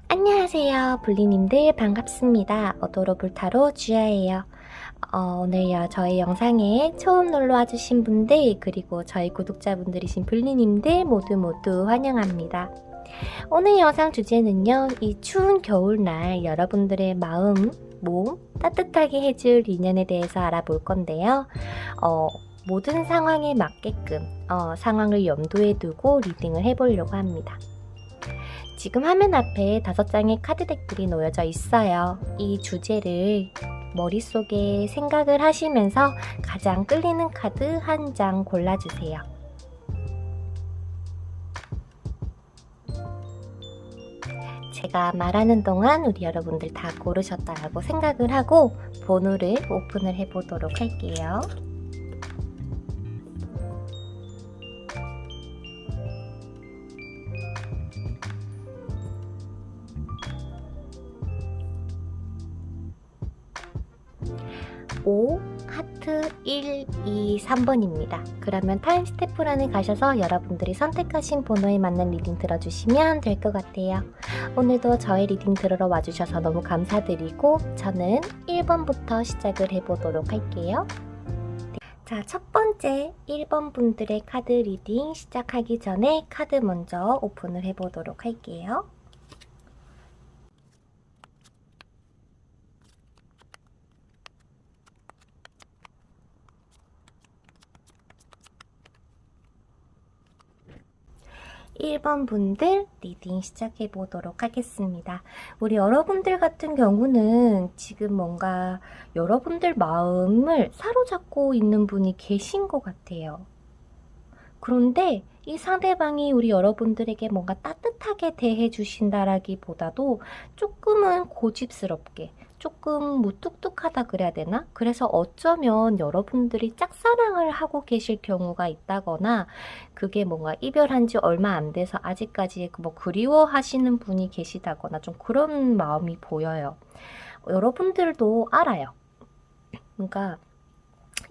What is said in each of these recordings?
안녕하세요 블리님들 반갑습니다. 어도로 불타로 주야예요. 오늘 저희 영상에 처음 놀러와 주신 분들 그리고 저희 구독자분들이신 블리님들 모두 환영합니다. 오늘 영상 주제는요, 이 추운 겨울날 여러분들의 마음, 몸 따뜻하게 해줄 인연에 대해서 알아볼 건데요. 모든 상황에 맞게끔 상황을 염두에 두고 리딩을 해보려고 합니다. 지금 화면 앞에 5장의 카드덱들이 놓여져 있어요. 이 주제를 머릿속에 생각을 하시면서 가장 끌리는 카드 한 장 골라주세요. 제가 말하는 동안 우리 여러분들 다 고르셨다라고 생각을 하고 번호를 오픈을 해보도록 할게요. 5, 하트 1, 2, 3번입니다. 그러면 타임스태프란에 가셔서 여러분들이 선택하신 번호에 맞는 리딩 들어주시면 될 것 같아요. 오늘도 저의 리딩 들으러 와주셔서 너무 감사드리고 저는 1번부터 시작을 해보도록 할게요. 자, 첫 번째 1번 분들의 카드 리딩 시작하기 전에 카드 먼저 오픈을 해보도록 할게요. 1번 분들 리딩 시작해 보도록 하겠습니다. 우리 여러분들 같은 경우는 지금 뭔가 여러분들 마음을 사로잡고 있는 분이 계신 것 같아요. 그런데 이 상대방이 우리 여러분들에게 뭔가 따뜻하게 대해 주신다라기보다도 조금은 고집스럽게, 조금 무뚝뚝하다 그래야 되나? 그래서 어쩌면 여러분들이 짝사랑을 하고 계실 경우가 있다거나 그게 뭔가 이별한 지 얼마 안 돼서 아직까지 뭐 그리워하시는 분이 계시다거나 좀 그런 마음이 보여요. 여러분들도 알아요. 그러니까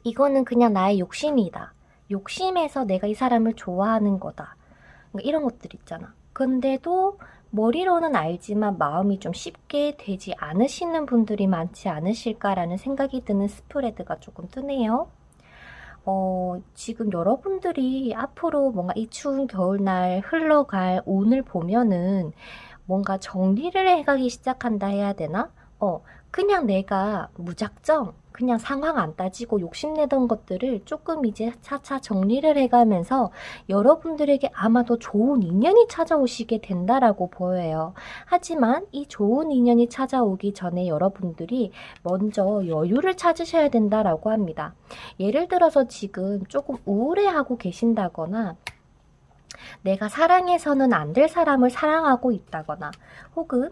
이거는 그냥 나의 욕심이다. 욕심에서 내가 이 사람을 좋아하는 거다. 그러니까 이런 것들 있잖아. 근데도 머리로는 알지만 마음이 좀 쉽게 되지 않으시는 분들이 많지 않으실까라는 생각이 드는 스프레드가 조금 뜨네요. 지금 여러분들이 앞으로 뭔가 이 추운 겨울날 흘러갈 운을 보면은 뭔가 정리를 해가기 시작한다 해야 되나? 그냥 내가 무작정 그냥 상황 안 따지고 욕심내던 것들을 조금 이제 차차 정리를 해가면서 여러분들에게 아마도 좋은 인연이 찾아오시게 된다라고 보여요. 하지만 이 좋은 인연이 찾아오기 전에 여러분들이 먼저 여유를 찾으셔야 된다라고 합니다. 예를 들어서 지금 조금 우울해하고 계신다거나 내가 사랑해서는 안 될 사람을 사랑하고 있다거나 혹은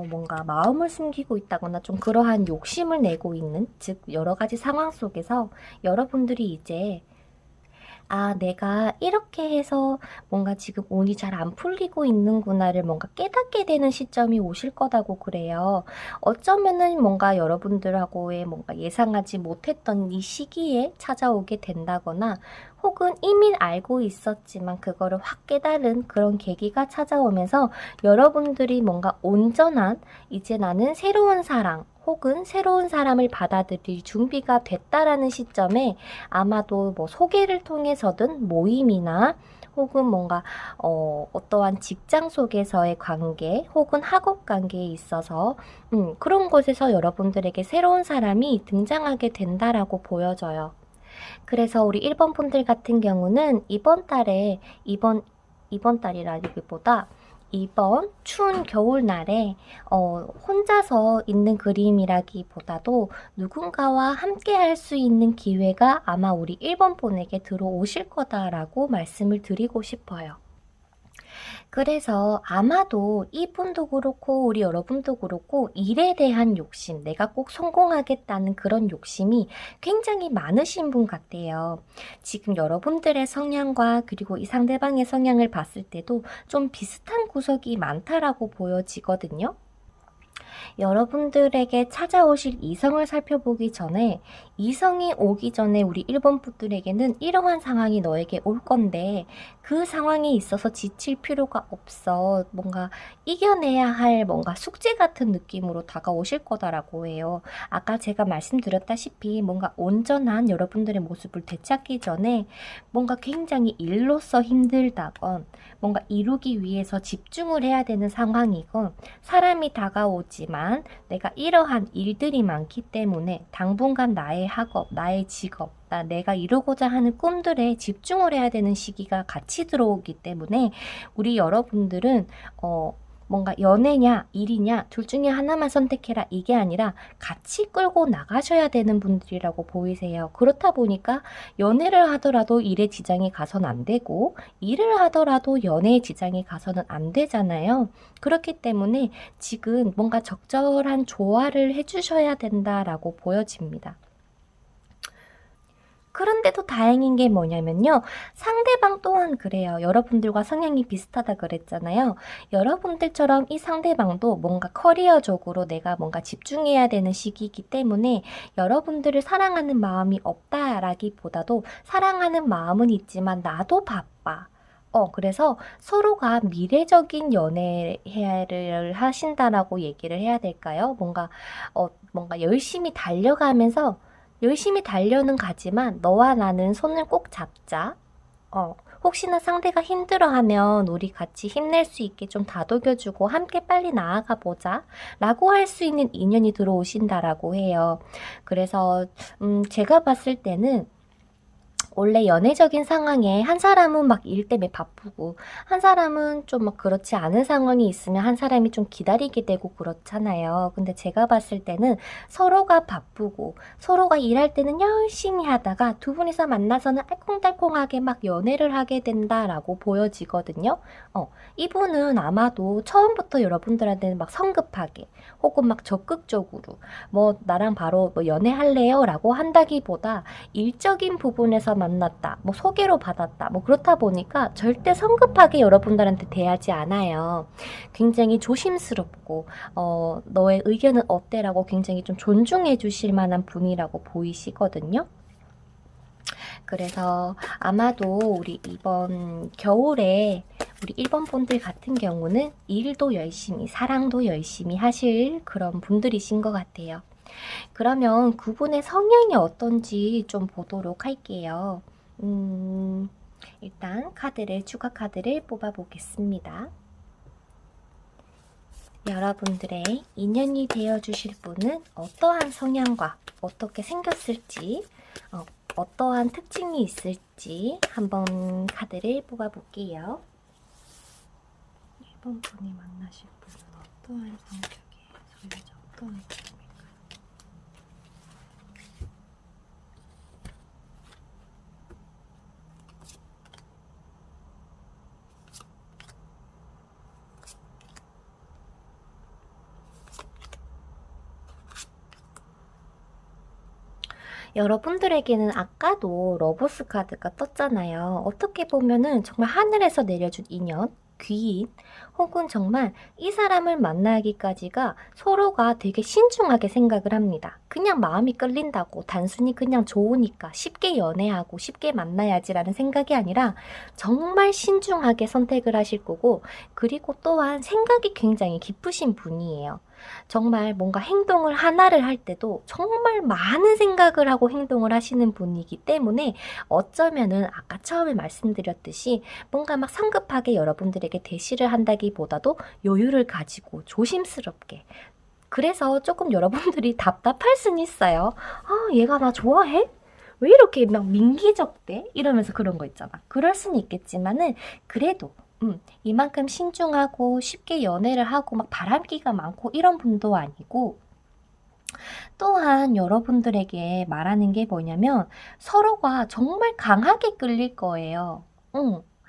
뭔가 마음을 숨기고 있다거나 좀 그러한 욕심을 내고 있는, 즉 여러 가지 상황 속에서 여러분들이 이제 내가 이렇게 해서 뭔가 지금 운이 잘 안 풀리고 있는구나를 뭔가 깨닫게 되는 시점이 오실 거다고 그래요. 어쩌면은 뭔가 여러분들하고의 뭔가 예상하지 못했던 이 시기에 찾아오게 된다거나 혹은 이미 알고 있었지만 그거를 확 깨달은 그런 계기가 찾아오면서 여러분들이 뭔가 온전한 이제 나는 새로운 사랑 혹은 새로운 사람을 받아들일 준비가 됐다라는 시점에 아마도 뭐 소개를 통해서든 모임이나 혹은 뭔가 어떠한 직장 속에서의 관계 혹은 학업 관계에 있어서 그런 곳에서 여러분들에게 새로운 사람이 등장하게 된다라고 보여져요. 그래서 우리 1번 분들 같은 경우는 이번 달이라기보다 이번 추운 겨울날에 혼자서 있는 그림이라기보다도 누군가와 함께 할 수 있는 기회가 아마 우리 1번 분에게 들어오실 거다라고 말씀을 드리고 싶어요. 그래서 아마도 이분도 그렇고 우리 여러분도 그렇고 일에 대한 욕심, 내가 꼭 성공하겠다는 그런 욕심이 굉장히 많으신 분 같아요. 지금 여러분들의 성향과 그리고 이 상대방의 성향을 봤을 때도 좀 비슷한 구석이 많다라고 보여지거든요. 여러분들에게 찾아오실 이성을 살펴보기 전에 이성이 오기 전에 우리 1번 분들에게는 이러한 상황이 너에게 올 건데 그 상황에 있어서 지칠 필요가 없어. 뭔가 이겨내야 할 뭔가 숙제 같은 느낌으로 다가오실 거다라고 해요. 아까 제가 말씀드렸다시피 뭔가 온전한 여러분들의 모습을 되찾기 전에 뭔가 굉장히 일로서 힘들다건 뭔가 이루기 위해서 집중을 해야 되는 상황이건 사람이 다가오지만 내가 이러한 일들이 많기 때문에 당분간 나의 학업, 나의 직업, 내가 이루고자 하는 꿈들에 집중을 해야 되는 시기가 같이 들어오기 때문에 우리 여러분들은 뭔가 연애냐 일이냐 둘 중에 하나만 선택해라 이게 아니라 같이 끌고 나가셔야 되는 분들이라고 보이세요. 그렇다 보니까 연애를 하더라도 일에 지장이 가선 안 되고 일을 하더라도 연애에 지장이 가서는 안 되잖아요. 그렇기 때문에 지금 뭔가 적절한 조화를 해주셔야 된다라고 보여집니다. 그런데도 다행인 게 뭐냐면요. 상대방 또한 그래요. 여러분들과 성향이 비슷하다 그랬잖아요. 여러분들처럼 이 상대방도 뭔가 커리어적으로 내가 뭔가 집중해야 되는 시기이기 때문에 여러분들을 사랑하는 마음이 없다라기보다도 사랑하는 마음은 있지만 나도 바빠. 그래서 서로가 미래적인 연애를 하신다라고 얘기를 해야 될까요? 뭔가 열심히 달려가면서 열심히 달려는 가지만 너와 나는 손을 꼭 잡자. 혹시나 상대가 힘들어하면 우리 같이 힘낼 수 있게 좀 다독여주고 함께 빨리 나아가 보자. 라고 할 수 있는 인연이 들어오신다라고 해요. 그래서 제가 봤을 때는 원래 연애적인 상황에 한 사람은 막 일 때문에 바쁘고 한 사람은 좀 막 그렇지 않은 상황이 있으면 한 사람이 좀 기다리게 되고 그렇잖아요. 근데 제가 봤을 때는 서로가 바쁘고 서로가 일할 때는 열심히 하다가 두 분이서 만나서는 알콩달콩하게 막 연애를 하게 된다라고 보여지거든요. 이분은 아마도 처음부터 여러분들한테는 막 성급하게 혹은 막 적극적으로 뭐 나랑 바로 뭐 연애할래요? 라고 한다기보다 일적인 부분에서 만났다, 뭐 소개로 받았다, 뭐 그렇다 보니까 절대 성급하게 여러분들한테 대하지 않아요. 굉장히 조심스럽고, 너의 의견은 어때라고 굉장히 좀 존중해 주실 만한 분이라고 보이시거든요. 그래서 아마도 우리 이번 겨울에 우리 1번 분들 같은 경우는 일도 열심히, 사랑도 열심히 하실 그런 분들이신 것 같아요. 그러면 그분의 성향이 어떤지 좀 보도록 할게요. 일단 추가 카드를 뽑아 보겠습니다. 여러분들의 인연이 되어주실 분은 어떠한 성향과 어떻게 생겼을지, 어떠한 특징이 있을지 한번 카드를 뽑아 볼게요. 1번 분이 만나실 분은 어떠한 성격이에요? 소유자 어떠한 느낌일까요? 여러분들에게는 아까도 러버스 카드가 떴잖아요. 어떻게 보면은 정말 하늘에서 내려준 인연, 귀인, 혹은 정말 이 사람을 만나기까지가 서로가 되게 신중하게 생각을 합니다. 그냥 마음이 끌린다고 단순히 그냥 좋으니까 쉽게 연애하고 쉽게 만나야지라는 생각이 아니라 정말 신중하게 선택을 하실 거고, 그리고 또한 생각이 굉장히 깊으신 분이에요. 정말 뭔가 행동을 하나를 할 때도 정말 많은 생각을 하고 행동을 하시는 분이기 때문에 어쩌면은 아까 처음에 말씀드렸듯이 뭔가 막 성급하게 여러분들에게 대시를 한다기보다도 여유를 가지고 조심스럽게, 그래서 조금 여러분들이 답답할 수는 있어요. 얘가 나 좋아해? 왜 이렇게 막 민기적대? 이러면서 그런 거 있잖아. 그럴 수는 있겠지만은 그래도 이만큼 신중하고 쉽게 연애를 하고 막 바람기가 많고 이런 분도 아니고, 또한 여러분들에게 말하는 게 뭐냐면 서로가 정말 강하게 끌릴 거예요.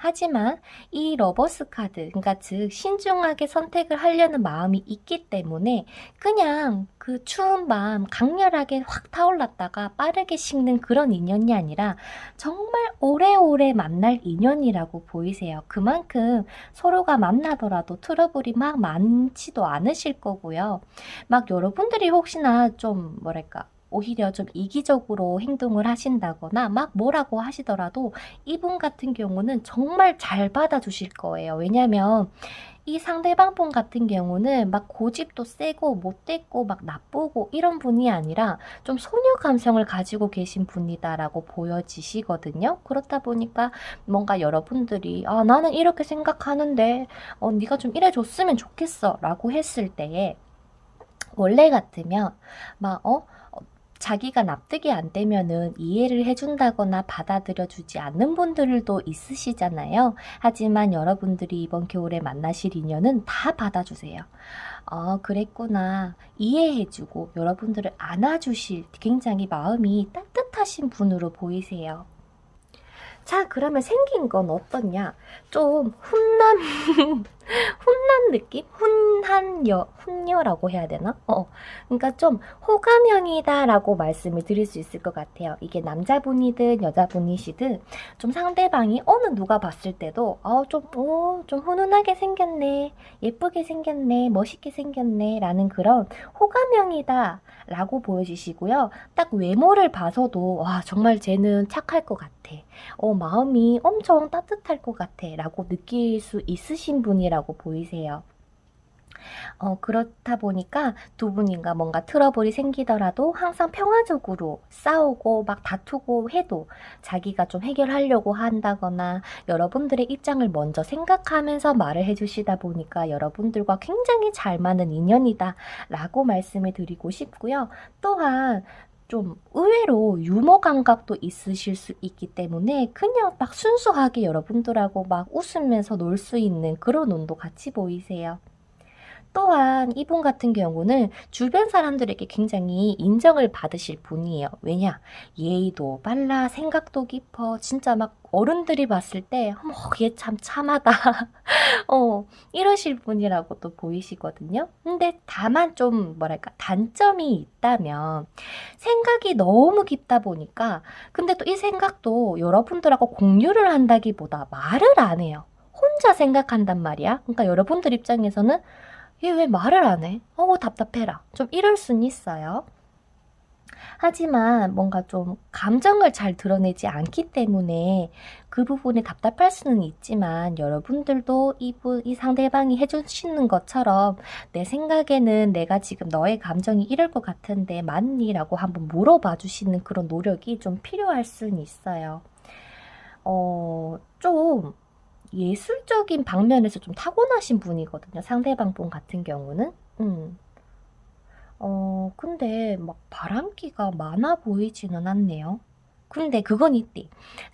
하지만 이 러버스 카드, 그러니까 즉 신중하게 선택을 하려는 마음이 있기 때문에 그냥 그 추운 밤 강렬하게 확 타올랐다가 빠르게 식는 그런 인연이 아니라 정말 오래오래 만날 인연이라고 보이세요. 그만큼 서로가 만나더라도 트러블이 막 많지도 않으실 거고요. 막 여러분들이 혹시나 좀 뭐랄까 오히려 좀 이기적으로 행동을 하신다거나 막 뭐라고 하시더라도 이분 같은 경우는 정말 잘 받아주실 거예요. 왜냐면 이 상대방 분 같은 경우는 막 고집도 세고 못됐고 막 나쁘고 이런 분이 아니라 좀 소녀 감성을 가지고 계신 분이다라고 보여지시거든요. 그렇다 보니까 뭔가 여러분들이 아 나는 이렇게 생각하는데 네가 좀 이래줬으면 좋겠어 라고 했을 때에 원래 같으면 막 자기가 납득이 안 되면은 이해를 해준다거나 받아들여 주지 않는 분들도 있으시잖아요. 하지만 여러분들이 이번 겨울에 만나실 인연은 다 받아주세요. 그랬구나. 이해해주고 여러분들을 안아주실 굉장히 마음이 따뜻하신 분으로 보이세요. 자, 그러면 생긴 건 어떻냐? 좀 훈남 느낌? 훈녀라고 해야 되나? 그러니까 좀 호감형이다라고 말씀을 드릴 수 있을 것 같아요. 이게 남자분이든 여자분이시든 좀 상대방이 어느 누가 봤을 때도 좀 훈훈하게 생겼네, 예쁘게 생겼네, 멋있게 생겼네 라는 그런 호감형이다 라고 보여주시고요. 딱 외모를 봐서도 와 정말 쟤는 착할 것 같아. 마음이 엄청 따뜻할 것 같아 라고 느낄 수 있으신 분이라고 보이세요. 그렇다 보니까 두 분인가 뭔가 트러블이 생기더라도 항상 평화적으로 싸우고 막 다투고 해도 자기가 좀 해결하려고 한다거나 여러분들의 입장을 먼저 생각하면서 말을 해주시다 보니까 여러분들과 굉장히 잘 맞는 인연이다 라고 말씀을 드리고 싶고요. 또한 좀 의외로 유머 감각도 있으실 수 있기 때문에 그냥 막 순수하게 여러분들하고 막 웃으면서 놀 수 있는 그런 운도 같이 보이세요. 또한 이분 같은 경우는 주변 사람들에게 굉장히 인정을 받으실 분이에요. 왜냐? 예의도 빨라, 생각도 깊어, 진짜 막 어른들이 봤을 때, 어머, 얘 참 참하다. 이러실 분이라고 또 보이시거든요. 근데 다만 좀 뭐랄까, 단점이 있다면, 생각이 너무 깊다 보니까, 근데 또 이 생각도 여러분들하고 공유를 한다기보다 말을 안 해요. 혼자 생각한단 말이야. 그러니까 여러분들 입장에서는 얘 왜 말을 안 해? 답답해라. 좀 이럴 순 있어요. 하지만 뭔가 좀 감정을 잘 드러내지 않기 때문에 그 부분이 답답할 수는 있지만 여러분들도 이 상대방이 해주시는 것처럼 내 생각에는 내가 지금 너의 감정이 이럴 것 같은데 맞니? 라고 한번 물어봐 주시는 그런 노력이 좀 필요할 수는 있어요. 좀 예술적인 방면에서 좀 타고나신 분이거든요. 상대방 분 같은 경우는. 근데 막 바람기가 많아 보이지는 않네요. 근데 그건 있대.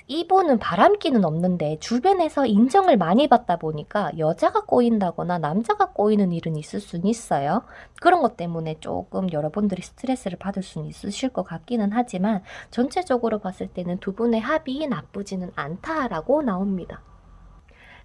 이분은 바람기는 없는데 주변에서 인정을 많이 받다 보니까 여자가 꼬인다거나 남자가 꼬이는 일은 있을 수는 있어요. 그런 것 때문에 조금 여러분들이 스트레스를 받을 수는 있으실 것 같기는 하지만 전체적으로 봤을 때는 두 분의 합이 나쁘지는 않다라고 나옵니다.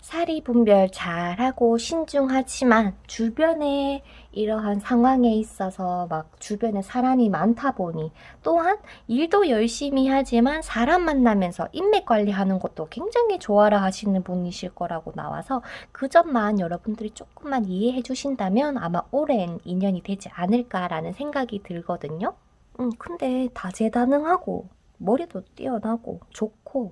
사리 분별 잘하고 신중하지만 주변에 이러한 상황에 있어서 막 주변에 사람이 많다 보니 또한 일도 열심히 하지만 사람 만나면서 인맥 관리하는 것도 굉장히 좋아라 하시는 분이실 거라고 나와서 그 점만 여러분들이 조금만 이해해 주신다면 아마 오랜 인연이 되지 않을까라는 생각이 들거든요. 근데 다재다능하고 머리도 뛰어나고 좋고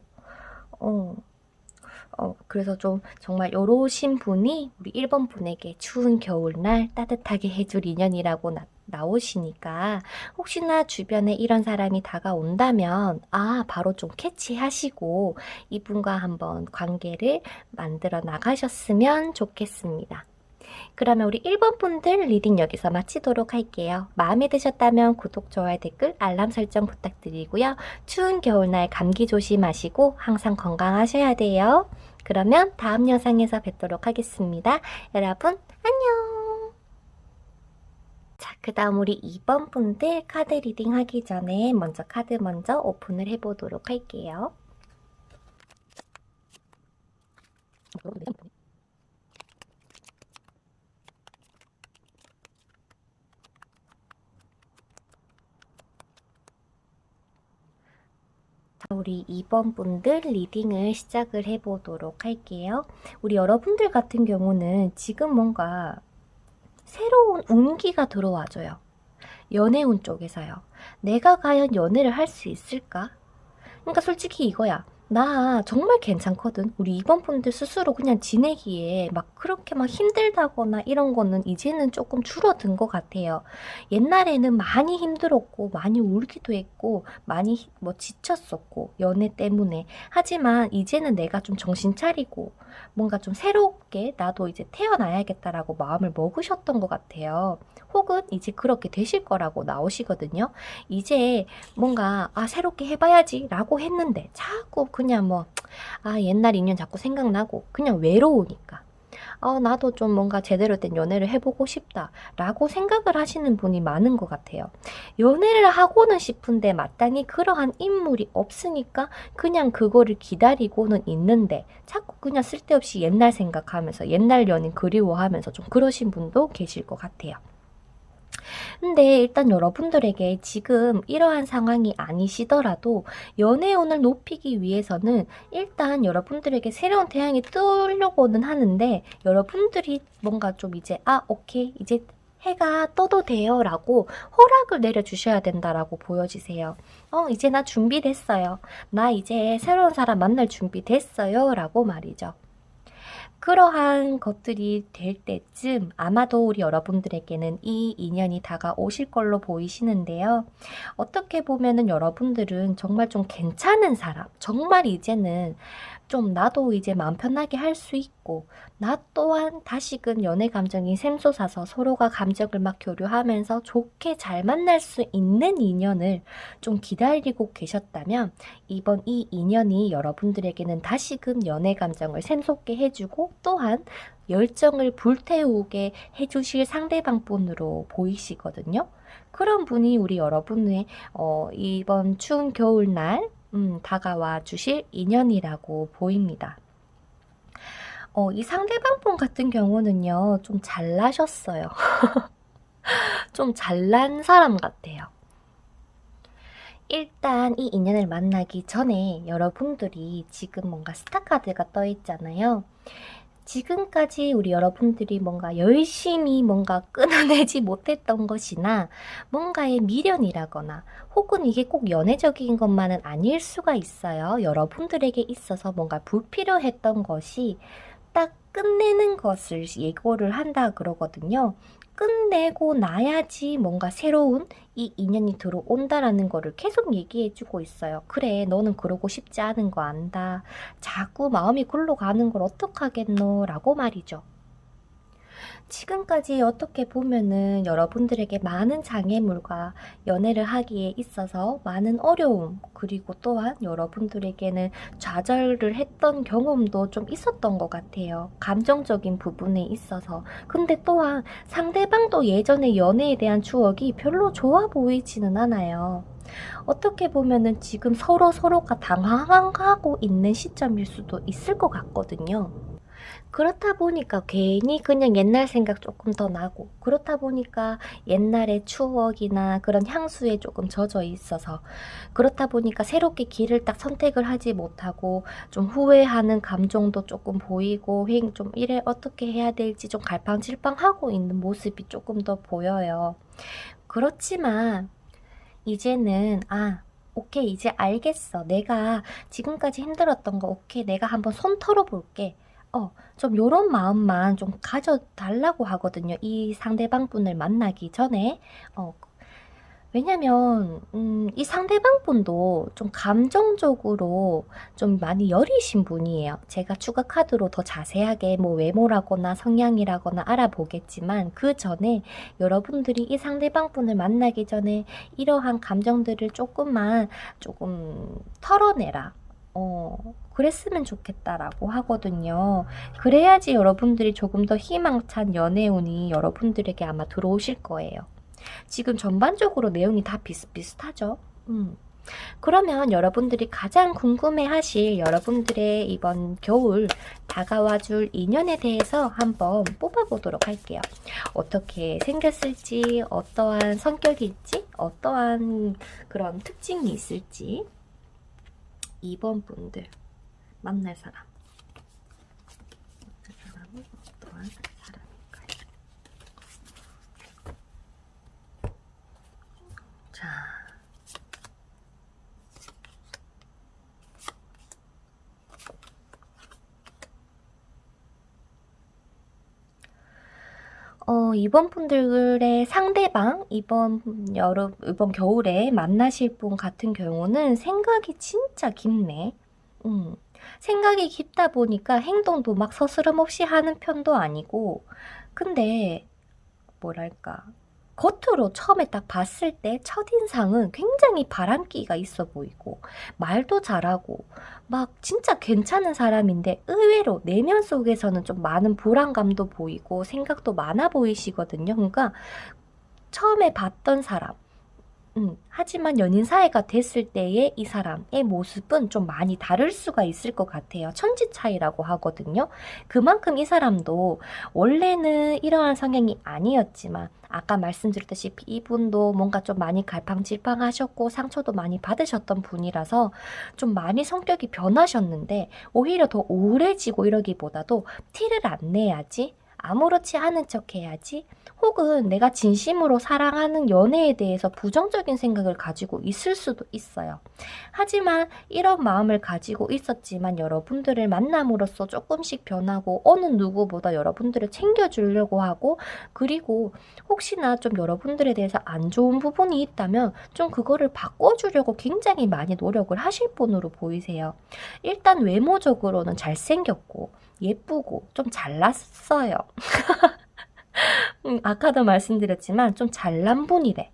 그래서 좀 정말 요러신 분이 우리 1번 분에게 추운 겨울날 따뜻하게 해줄 인연이라고 나오시니까 혹시나 주변에 이런 사람이 다가온다면 바로 좀 캐치하시고 이분과 한번 관계를 만들어 나가셨으면 좋겠습니다. 그러면 우리 1번 분들 리딩 여기서 마치도록 할게요. 마음에 드셨다면 구독, 좋아요, 댓글, 알람 설정 부탁드리고요. 추운 겨울날 감기 조심하시고 항상 건강하셔야 돼요. 그러면 다음 영상에서 뵙도록 하겠습니다. 여러분 안녕. 자, 그 다음 우리 2번 분들 카드 리딩 하기 전에 먼저 카드 먼저 오픈을 해보도록 할게요. 우리 2번 분들 리딩을 시작을 해보도록 할게요. 우리 여러분들 같은 경우는 지금 뭔가 새로운 운기가 들어와줘요. 연애운 쪽에서요. 내가 과연 연애를 할 수 있을까? 그러니까 솔직히 이거야. 나 정말 괜찮거든. 우리 2번 분들 스스로 그냥 지내기에 막 그렇게 막 힘들다거나 이런 거는 이제는 조금 줄어든 것 같아요. 옛날에는 많이 힘들었고 많이 울기도 했고 많이 뭐 지쳤었고 연애 때문에. 하지만 이제는 내가 좀 정신 차리고 뭔가 좀 새롭게 나도 이제 태어나야겠다라고 마음을 먹으셨던 것 같아요. 혹은 이제 그렇게 되실 거라고 나오시거든요. 이제 뭔가 새롭게 해봐야지 라고 했는데 자꾸 그냥 뭐 옛날 인연 자꾸 생각나고 그냥 외로우니까 나도 좀 뭔가 제대로 된 연애를 해보고 싶다 라고 생각을 하시는 분이 많은 것 같아요. 연애를 하고는 싶은데 마땅히 그러한 인물이 없으니까 그냥 그거를 기다리고는 있는데 자꾸 그냥 쓸데없이 옛날 생각하면서 옛날 연인 그리워하면서 좀 그러신 분도 계실 것 같아요. 근데 일단 여러분들에게 지금 이러한 상황이 아니시더라도 연애운을 높이기 위해서는 일단 여러분들에게 새로운 태양이 뜨려고는 하는데 여러분들이 뭔가 좀 이제 오케이 이제 해가 떠도 돼요 라고 허락을 내려주셔야 된다라고 보여지세요. 이제 나 준비됐어요. 나 이제 새로운 사람 만날 준비 됐어요 라고 말이죠. 그러한 것들이 될 때쯤 아마도 우리 여러분들에게는 이 인연이 다가오실 걸로 보이시는데요. 어떻게 보면은 여러분들은 정말 좀 괜찮은 사람, 정말 이제는 좀 나도 이제 마음 편하게 할 수 있고 나 또한 다시금 연애 감정이 샘솟아서 서로가 감정을 막 교류하면서 좋게 잘 만날 수 있는 인연을 좀 기다리고 계셨다면 이번 이 인연이 여러분들에게는 다시금 연애 감정을 샘솟게 해주고 또한 열정을 불태우게 해주실 상대방 분으로 보이시거든요. 그런 분이 우리 여러분의 이번 추운 겨울날 다가와 주실 인연이라고 보입니다. 이 상대방 분 같은 경우는요, 좀 잘나셨어요. 좀 잘난 사람 같아요. 일단 이 인연을 만나기 전에 여러분들이 지금 뭔가 스타카드가 떠 있잖아요. 지금까지 우리 여러분들이 뭔가 열심히 뭔가 끊어내지 못했던 것이나 뭔가의 미련이라거나 혹은 이게 꼭 연애적인 것만은 아닐 수가 있어요. 여러분들에게 있어서 뭔가 불필요했던 것이 딱 끝내는 것을 예고를 한다 그러거든요. 끝내고 나야지 뭔가 새로운 이 인연이 들어온다라는 거를 계속 얘기해주고 있어요. 그래, 너는 그러고 싶지 않은 거 안다. 자꾸 마음이 굴러 가는 걸 어떡하겠노? 라고 말이죠. 지금까지 어떻게 보면은 여러분들에게 많은 장애물과 연애를 하기에 있어서 많은 어려움 그리고 또한 여러분들에게는 좌절을 했던 경험도 좀 있었던 것 같아요. 감정적인 부분에 있어서. 근데 또한 상대방도 예전의 연애에 대한 추억이 별로 좋아 보이지는 않아요. 어떻게 보면은 지금 서로가 당황하고 있는 시점일 수도 있을 것 같거든요. 그렇다 보니까 괜히 그냥 옛날 생각 조금 더 나고 그렇다 보니까 옛날의 추억이나 그런 향수에 조금 젖어 있어서 그렇다 보니까 새롭게 길을 딱 선택을 하지 못하고 좀 후회하는 감정도 조금 보이고 좀 이래 어떻게 해야 될지 좀 갈팡질팡하고 있는 모습이 조금 더 보여요. 그렇지만 이제는 오케이 이제 알겠어. 내가 지금까지 힘들었던 거 오케이 내가 한번 손 털어볼게. 좀 요런 마음만 좀 가져달라고 하거든요. 이 상대방 분을 만나기 전에. 왜냐면, 이 상대방 분도 좀 감정적으로 좀 많이 여리신 분이에요. 제가 추가 카드로 더 자세하게 뭐 외모라거나 성향이라거나 알아보겠지만, 그 전에 여러분들이 이 상대방 분을 만나기 전에 이러한 감정들을 조금 털어내라. 그랬으면 좋겠다라고 하거든요. 그래야지 여러분들이 조금 더 희망찬 연애운이 여러분들에게 아마 들어오실 거예요. 지금 전반적으로 내용이 다 비슷비슷하죠? 그러면 여러분들이 가장 궁금해하실 여러분들의 이번 겨울 다가와줄 인연에 대해서 한번 뽑아보도록 할게요. 어떻게 생겼을지, 어떠한 성격일지, 어떠한 그런 특징이 있을지. 2번 분들 만날 사람. 사람은 어떠한 사람일까요? 자. 이번 분들의 상대방, 이번 겨울에 만나실 분 같은 경우는 생각이 진짜 깊네. 생각이 깊다 보니까 행동도 막 서스럼없이 하는 편도 아니고, 근데, 뭐랄까. 겉으로 처음에 딱 봤을 때 첫인상은 굉장히 바람기가 있어 보이고 말도 잘하고 막 진짜 괜찮은 사람인데 의외로 내면 속에서는 좀 많은 불안감도 보이고 생각도 많아 보이시거든요. 그러니까 처음에 봤던 사람 하지만 연인 사이가 됐을 때의 이 사람의 모습은 좀 많이 다를 수가 있을 것 같아요. 천지 차이라고 하거든요. 그만큼 이 사람도 원래는 이러한 성향이 아니었지만 아까 말씀드렸다시피 이분도 뭔가 좀 많이 갈팡질팡하셨고 상처도 많이 받으셨던 분이라서 좀 많이 성격이 변하셨는데 오히려 더 우울해지고 이러기보다도 티를 안 내야지, 아무렇지 않은 척 해야지, 혹은 내가 진심으로 사랑하는 연애에 대해서 부정적인 생각을 가지고 있을 수도 있어요. 하지만 이런 마음을 가지고 있었지만 여러분들을 만남으로써 조금씩 변하고 어느 누구보다 여러분들을 챙겨주려고 하고, 그리고 혹시나 좀 여러분들에 대해서 안 좋은 부분이 있다면 좀 그거를 바꿔주려고 굉장히 많이 노력을 하실 분으로 보이세요. 일단 외모적으로는 잘생겼고 예쁘고 좀 잘났어요. 아까도 말씀드렸지만 좀 잘난 분이래.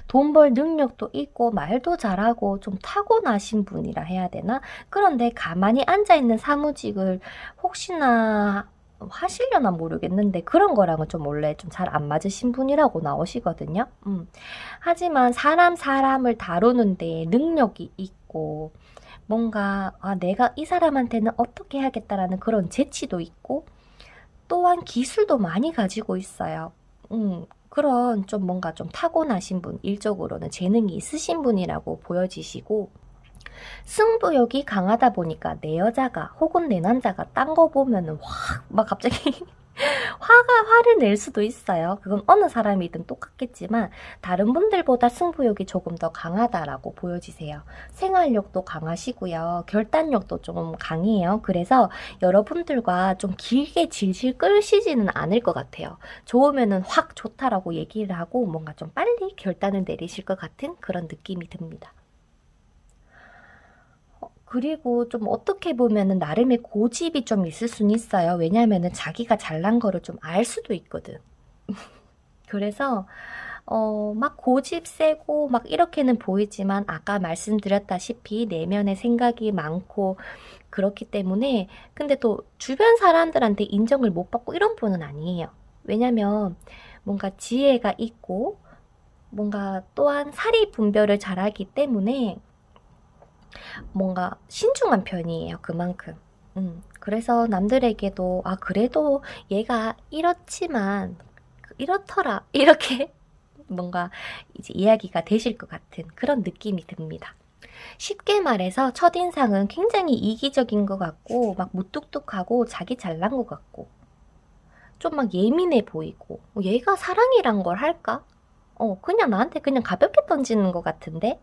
돈 벌 능력도 있고 말도 잘하고 좀 타고나신 분이라 해야 되나? 그런데 가만히 앉아있는 사무직을 혹시나 하시려나 모르겠는데 그런 거랑은 좀 원래 좀 잘 안 맞으신 분이라고 나오시거든요. 하지만 사람을 다루는 데 능력이 있고 뭔가 내가 이 사람한테는 어떻게 해야겠다라는 그런 재치도 있고 또한 기술도 많이 가지고 있어요. 그런 좀 뭔가 좀 타고나신 분, 일적으로는 재능이 있으신 분이라고 보여지시고, 승부욕이 강하다 보니까 내 여자가 혹은 내 남자가 딴 거 보면은 막 갑자기 화를 낼 수도 있어요. 그건 어느 사람이든 똑같겠지만 다른 분들보다 승부욕이 조금 더 강하다라고 보여지세요. 생활력도 강하시고요. 결단력도 좀 강해요. 그래서 여러분들과 좀 길게 질질 끌시지는 않을 것 같아요. 좋으면은 확 좋다라고 얘기를 하고 뭔가 좀 빨리 결단을 내리실 것 같은 그런 느낌이 듭니다. 그리고 좀 어떻게 보면은 나름의 고집이 좀 있을 수는 있어요. 왜냐면은 자기가 잘난 거를 좀 알 수도 있거든. 그래서 막 고집 세고 막 이렇게는 보이지만 아까 말씀드렸다시피 내면의 생각이 많고 그렇기 때문에, 근데 또 주변 사람들한테 인정을 못 받고 이런 분은 아니에요. 왜냐면 뭔가 지혜가 있고 뭔가 또한 사리 분별을 잘하기 때문에 뭔가 신중한 편이에요. 그만큼. 그래서 남들에게도 그래도 얘가 이렇지만 이렇더라 이렇게 뭔가 이제 이야기가 되실 것 같은 그런 느낌이 듭니다. 쉽게 말해서 첫인상은 굉장히 이기적인 것 같고 막 무뚝뚝하고 자기 잘난 것 같고 좀 막 예민해 보이고 얘가 사랑이란 걸 할까? 그냥 나한테 그냥 가볍게 던지는 것 같은데?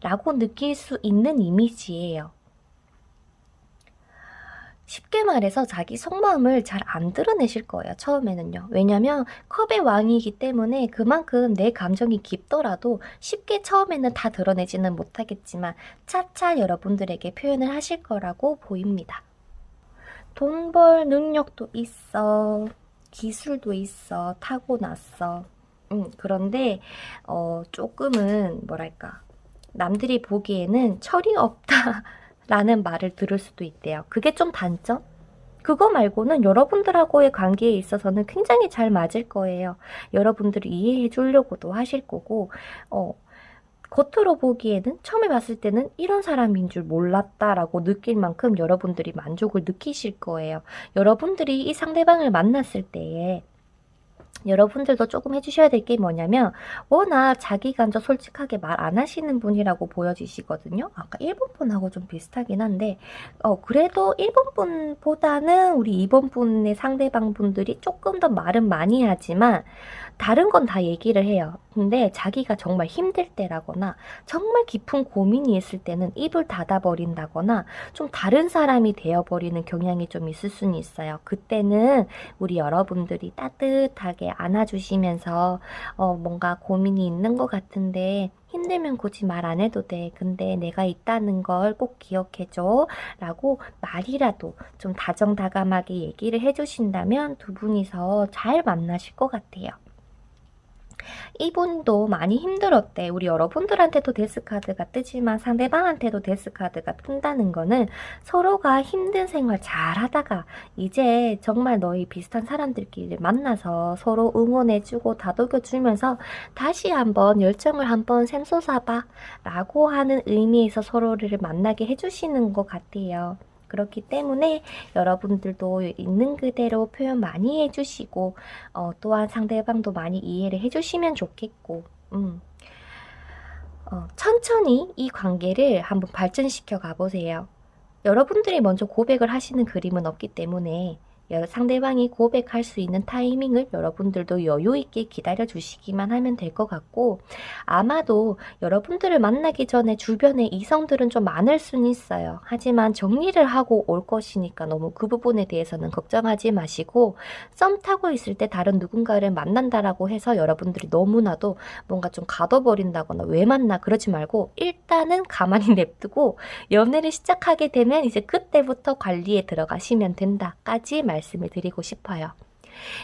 라고 느낄 수 있는 이미지예요. 쉽게 말해서 자기 속마음을 잘 안 드러내실 거예요. 처음에는요. 왜냐면 컵의 왕이기 때문에 그만큼 내 감정이 깊더라도 쉽게 처음에는 다 드러내지는 못하겠지만 차차 여러분들에게 표현을 하실 거라고 보입니다. 돈 벌 능력도 있어. 기술도 있어. 타고났어. 그런데 조금은 뭐랄까 남들이 보기에는 철이 없다라는 말을 들을 수도 있대요. 그게 좀 단점? 그거 말고는 여러분들하고의 관계에 있어서는 굉장히 잘 맞을 거예요. 여러분들을 이해해 주려고도 하실 거고 겉으로 보기에는 처음에 봤을 때는 이런 사람인 줄 몰랐다라고 느낄 만큼 여러분들이 만족을 느끼실 거예요. 여러분들이 이 상대방을 만났을 때에 여러분들도 조금 해주셔야 될 게 뭐냐면 워낙 자기가 먼저 솔직하게 말 안 하시는 분이라고 보여지시거든요. 아까 일본 분하고 좀 비슷하긴 한데 그래도 일본 분보다는 우리 이번 분의 상대방 분들이 조금 더 말은 많이 하지만 다른 건 다 얘기를 해요. 근데 자기가 정말 힘들 때라거나 정말 깊은 고민이 있을 때는 입을 닫아버린다거나 좀 다른 사람이 되어버리는 경향이 좀 있을 수는 있어요. 그때는 우리 여러분들이 따뜻하게 안아주시면서 뭔가 고민이 있는 것 같은데 힘들면 굳이 말 안 해도 돼. 근데 내가 있다는 걸 꼭 기억해줘. 라고 말이라도 좀 다정다감하게 얘기를 해주신다면 두 분이서 잘 만나실 것 같아요. 이분도 많이 힘들었대. 우리 여러분들한테도 데스카드가 뜨지만 상대방한테도 데스카드가 뜬다는 거는 서로가 힘든 생활 잘 하다가 이제 정말 너희 비슷한 사람들끼리 만나서 서로 응원해주고 다독여주면서 다시 한번 열정을 한번 샘솟아봐 라고 하는 의미에서 서로를 만나게 해주시는 것 같아요. 그렇기 때문에 여러분들도 있는 그대로 표현 많이 해주시고 또한 상대방도 많이 이해를 해주시면 좋겠고 천천히 이 관계를 한번 발전시켜 가보세요. 여러분들이 먼저 고백을 하시는 그림은 없기 때문에 상대방이 고백할 수 있는 타이밍을 여러분들도 여유 있게 기다려 주시기만 하면 될 것 같고 아마도 여러분들을 만나기 전에 주변에 이성들은 좀 많을 수는 있어요. 하지만 정리를 하고 올 것이니까 너무 그 부분에 대해서는 걱정하지 마시고 썸 타고 있을 때 다른 누군가를 만난다라고 해서 여러분들이 너무나도 뭔가 좀 가둬버린다거나 왜 만나 그러지 말고 일단은 가만히 냅두고 연애를 시작하게 되면 이제 그때부터 관리에 들어가시면 된다까지 말씀을 드리고 싶어요.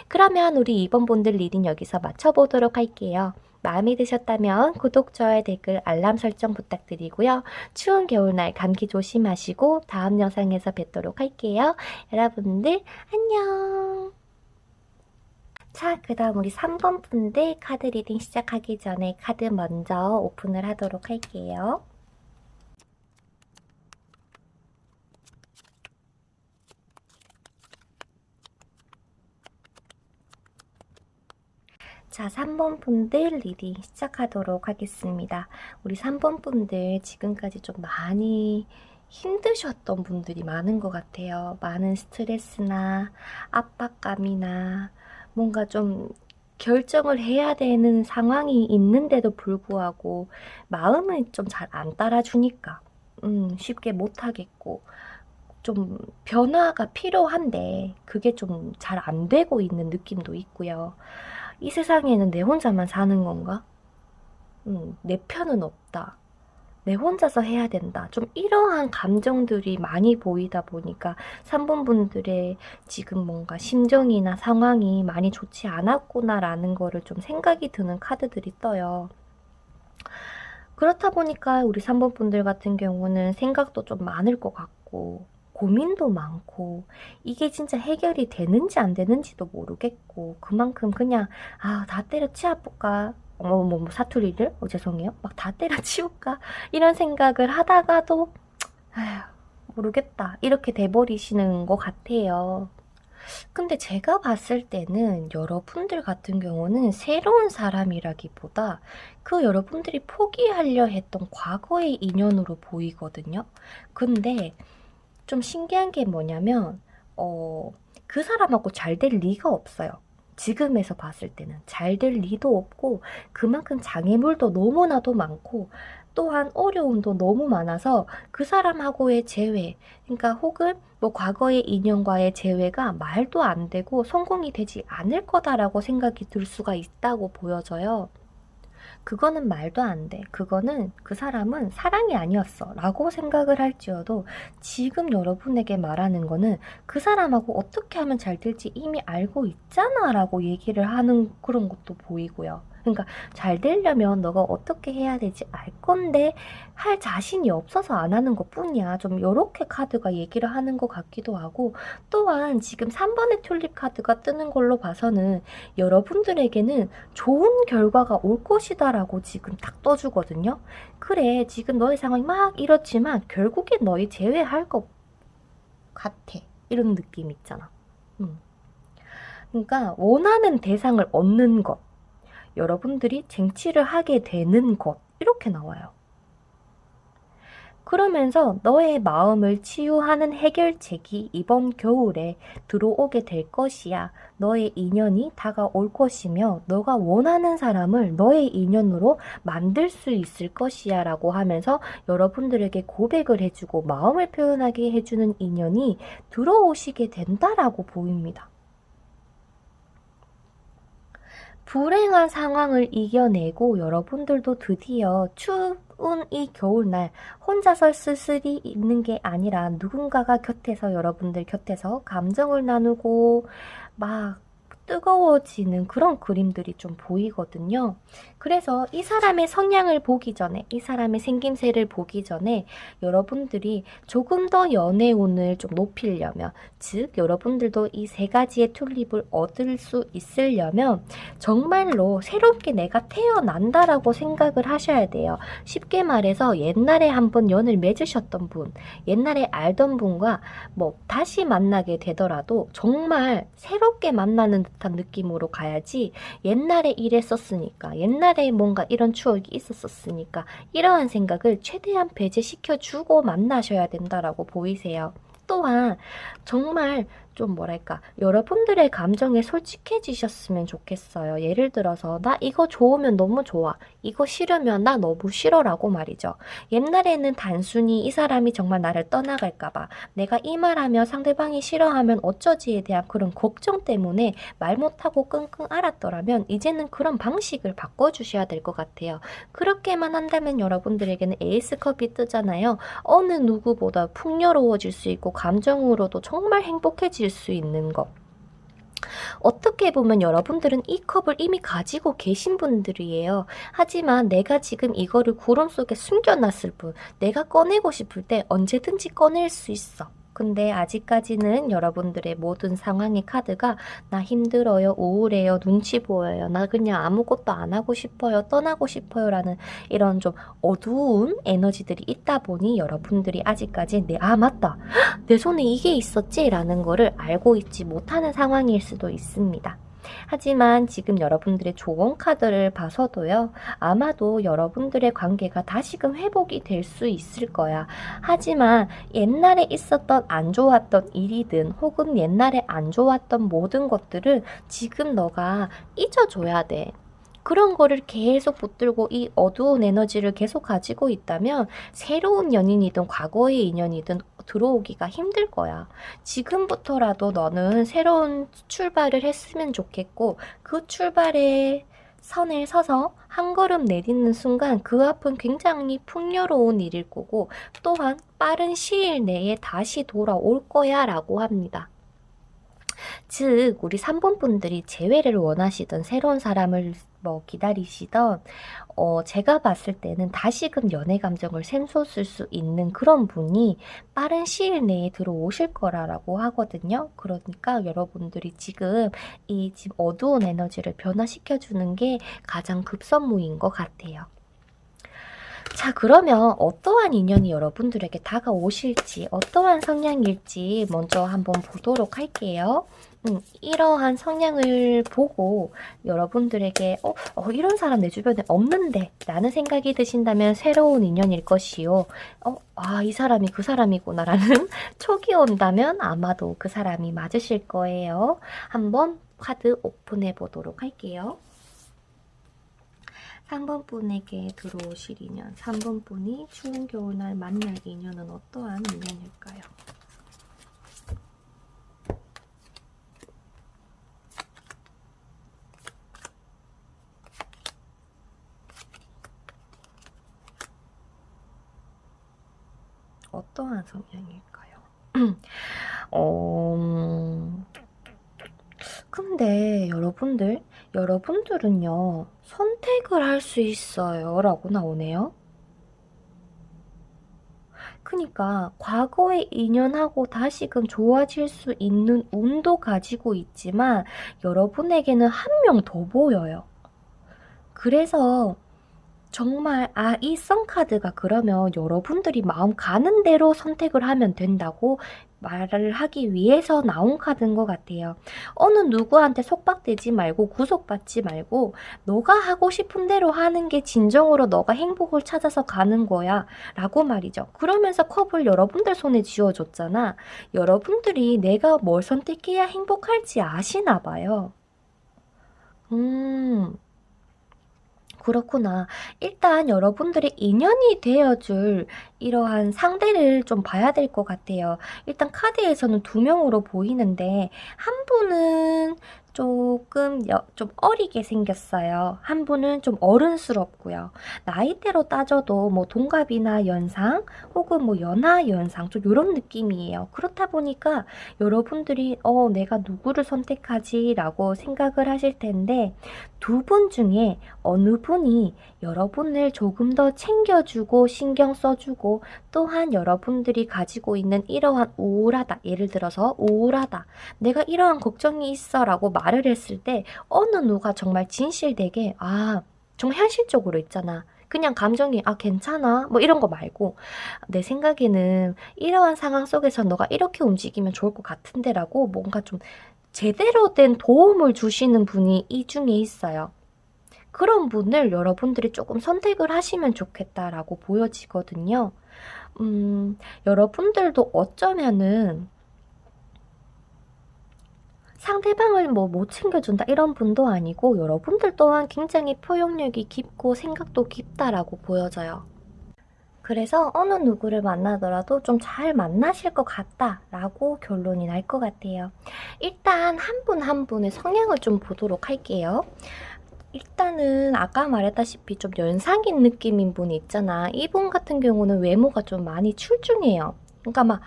그러면 우리 이번 분들 리딩 여기서 마쳐보도록 할게요. 마음에 드셨다면 구독, 좋아요, 댓글, 알람 설정 부탁드리고요. 추운 겨울날 감기 조심하시고 다음 영상에서 뵙도록 할게요. 여러분들 안녕. 자, 그 다음 우리 3번 분들 카드 리딩 시작하기 전에 카드 먼저 오픈을 하도록 할게요. 자, 3번 분들 리딩 시작하도록 하겠습니다. 우리 3번 분들 지금까지 좀 많이 힘드셨던 분들이 많은 것 같아요. 많은 스트레스나 압박감이나 뭔가 좀 결정을 해야 되는 상황이 있는데도 불구하고 마음은 좀 잘 안 따라주니까 쉽게 못하겠고 좀 변화가 필요한데 그게 좀 잘 안 되고 있는 느낌도 있고요. 이 세상에는 내 혼자만 사는 건가? 내 편은 없다. 내 혼자서 해야 된다. 좀 이러한 감정들이 많이 보이다 보니까 3번 분들의 지금 뭔가 심정이나 상황이 많이 좋지 않았구나라는 거를 좀 생각이 드는 카드들이 떠요. 그렇다 보니까 우리 3번 분들 같은 경우는 생각도 좀 많을 것 같고 고민도 많고 이게 진짜 해결이 되는지 안 되는지도 모르겠고 그만큼 그냥 다 때려치워볼까 사투리를 죄송해요 막 다 때려치울까 이런 생각을 하다가도 모르겠다 이렇게 돼버리시는 것 같아요. 근데 제가 봤을 때는 여러분들 같은 경우는 새로운 사람이라기보다 그 여러분들이 포기하려 했던 과거의 인연으로 보이거든요. 근데 좀 신기한 게 뭐냐면 그 사람하고 잘 될 리가 없어요. 지금에서 봤을 때는 잘 될 리도 없고 그만큼 장애물도 너무나도 많고 또한 어려움도 너무 많아서 그 사람하고의 재회 그러니까 혹은 뭐 과거의 인연과의 재회가 말도 안 되고 성공이 되지 않을 거다라고 생각이 들 수가 있다고 보여져요. 그거는 말도 안 돼. 그거는 그 사람은 사랑이 아니었어 라고 생각을 할지어도 지금 여러분에게 말하는 거는 그 사람하고 어떻게 하면 잘 될지 이미 알고 있잖아 라고 얘기를 하는 그런 것도 보이고요. 그러니까 잘 되려면 너가 어떻게 해야 되지 알 건데 할 자신이 없어서 안 하는 것뿐이야. 좀 요렇게 카드가 얘기를 하는 것 같기도 하고, 또한 지금 3번의 튤립 카드가 뜨는 걸로 봐서는 여러분들에게는 좋은 결과가 올 것이다 라고 지금 딱 떠주거든요. 그래, 지금 너의 상황이 막 이렇지만 결국엔 너희 제외할 것 같아. 이런 느낌 있잖아. 그러니까 원하는 대상을 얻는 것, 여러분들이 쟁취를 하게 되는 것, 이렇게 나와요. 그러면서 너의 마음을 치유하는 해결책이 이번 겨울에 들어오게 될 것이야. 너의 인연이 다가올 것이며 너가 원하는 사람을 너의 인연으로 만들 수 있을 것이야 라고 하면서 여러분들에게 고백을 해주고 마음을 표현하게 해주는 인연이 들어오시게 된다라고 보입니다. 불행한 상황을 이겨내고 여러분들도 드디어 추운 이 겨울날 혼자서 쓸쓸히 있는 게 아니라 누군가가 곁에서, 여러분들 곁에서 감정을 나누고 막 뜨거워지는 그런 그림들이 좀 보이거든요. 그래서 이 사람의 성향을 보기 전에, 이 사람의 생김새를 보기 전에 여러분들이 조금 더 연애운을 좀 높이려면, 즉 여러분들도 이 세 가지의 튤립을 얻을 수 있으려면 정말로 새롭게 내가 태어난다라고 생각을 하셔야 돼요. 쉽게 말해서 옛날에 한번 연을 맺으셨던 분, 옛날에 알던 분과 뭐 다시 만나게 되더라도 정말 새롭게 만나는 듯한 느낌으로 가야지, 옛날에 이랬었으니까, 옛날에 뭔가 이런 추억이 있었으니까 이러한 생각을 최대한 배제시켜주고 만나셔야 된다라고 보이세요. 또한 정말 좀 뭐랄까, 여러분들의 감정에 솔직해지셨으면 좋겠어요. 예를 들어서 나 이거 좋으면 너무 좋아, 이거 싫으면 나 너무 싫어라고 말이죠. 옛날에는 단순히 이 사람이 정말 나를 떠나갈까봐, 내가 이 말하면 상대방이 싫어하면 어쩌지에 대한 그런 걱정 때문에 말 못하고 끙끙 앓았더라면 이제는 그런 방식을 바꿔주셔야 될 것 같아요. 그렇게만 한다면 여러분들에게는 에이스컵이 뜨잖아요. 어느 누구보다 풍요로워질 수 있고 감정으로도 정말 행복해질 수 있는 것. 어떻게 보면 여러분들은 이 컵을 이미 가지고 계신 분들이에요. 하지만 내가 지금 이거를 구름 속에 숨겨놨을 뿐, 내가 꺼내고 싶을 때 언제든지 꺼낼 수 있어. 근데 아직까지는 여러분들의 모든 상황의 카드가 나 힘들어요, 우울해요, 눈치 보여요, 나 그냥 아무것도 안 하고 싶어요, 떠나고 싶어요 라는 이런 좀 어두운 에너지들이 있다 보니 여러분들이 아직까지 맞다, 내 손에 이게 있었지 라는 거를 알고 있지 못하는 상황일 수도 있습니다. 하지만 지금 여러분들의 조언 카드를 봐서도요, 아마도 여러분들의 관계가 다시금 회복이 될 수 있을 거야. 하지만 옛날에 있었던 안 좋았던 일이든 혹은 옛날에 안 좋았던 모든 것들을 지금 너가 잊어줘야 돼. 그런 거를 계속 붙들고 이 어두운 에너지를 계속 가지고 있다면 새로운 연인이든 과거의 인연이든 들어오기가 힘들 거야. 지금부터라도 너는 새로운 출발을 했으면 좋겠고, 그 출발에 선을 서서 한 걸음 내딛는 순간 그 앞은 굉장히 풍요로운 일일 거고, 또한 빠른 시일 내에 다시 돌아올 거야 라고 합니다. 즉 우리 3번 분들이 재회를 원하시던, 새로운 사람을 뭐 기다리시던, 제가 봤을 때는 다시금 연애 감정을 샘솟을 수 있는 그런 분이 빠른 시일 내에 들어오실 거라고 하거든요. 그러니까 여러분들이 지금 이 어두운 에너지를 변화시켜주는 게 가장 급선무인 것 같아요. 자, 그러면 어떠한 인연이 여러분들에게 다가오실지, 어떠한 성향일지 먼저 한번 보도록 할게요. 이러한 성향을 보고 여러분들에게 이런 사람 내 주변에 없는데 라는 생각이 드신다면 새로운 인연일 것이요. 이 사람이 그 사람이구나 라는 촉이 온다면 아마도 그 사람이 맞으실 거예요. 한번 카드 오픈해 보도록 할게요. 3번 분에게 들어오실 인연, 3번 분이 추운 겨울날 만날 인연은 어떠한 인연일까요? 어떠한 성향일까요? 근데 여러분들, 여러분들은요, 선택을 할 수 있어요. 라고 나오네요. 그니까 과거의 인연하고 다시금 좋아질 수 있는 운도 가지고 있지만 여러분에게는 한 명 더 보여요. 그래서 정말 이 썬카드가 그러면 여러분들이 마음 가는 대로 선택을 하면 된다고 말을 하기 위해서 나온 카드인 것 같아요. 어느 누구한테 속박되지 말고 구속받지 말고 너가 하고 싶은 대로 하는 게 진정으로 너가 행복을 찾아서 가는 거야 라고 말이죠. 그러면서 컵을 여러분들 손에 쥐어줬잖아. 여러분들이 내가 뭘 선택해야 행복할지 아시나 봐요. 그렇구나. 일단 여러분들이 인연이 되어줄 이러한 상대를 좀 봐야 될 것 같아요. 일단 카드에서는 두 명으로 보이는데 한 분은 조금 좀 어리게 생겼어요. 한 분은 좀 어른스럽고요. 나이대로 따져도 뭐 동갑이나 연상 혹은 뭐 연하 연상 좀 이런 느낌이에요. 그렇다 보니까 여러분들이 내가 누구를 선택하지? 라고 생각을 하실 텐데 두 분 중에 어느 분이 여러분을 조금 더 챙겨주고 신경 써주고 또한 여러분들이 가지고 있는 이러한 우울하다, 예를 들어서 우울하다, 내가 이러한 걱정이 있어 라고 말을 했을 때 어느 누가 정말 진실되게 정말 현실적으로 있잖아. 그냥 감정이 괜찮아 뭐 이런 거 말고 내 생각에는 이러한 상황 속에서 너가 이렇게 움직이면 좋을 것 같은데 라고 뭔가 좀 제대로 된 도움을 주시는 분이 이 중에 있어요. 그런 분을 여러분들이 조금 선택을 하시면 좋겠다라고 보여지거든요. 여러분들도 어쩌면은 상대방을 뭐 못 챙겨준다 이런 분도 아니고 여러분들 또한 굉장히 포용력이 깊고 생각도 깊다라고 보여져요. 그래서 어느 누구를 만나더라도 좀 잘 만나실 것 같다라고 결론이 날 것 같아요. 일단 한 분 한 분의 성향을 좀 보도록 할게요. 일단은 아까 말했다시피 좀 연상인 느낌인 분이 있잖아. 이분 같은 경우는 외모가 좀 많이 출중해요. 그러니까 막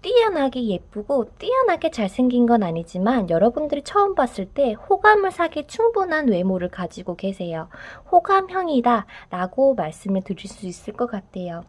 뛰어나게 예쁘고 뛰어나게 잘생긴 건 아니지만 여러분들이 처음 봤을 때 호감을 사기 충분한 외모를 가지고 계세요. 호감형이다 라고 말씀을 드릴 수 있을 것 같아요.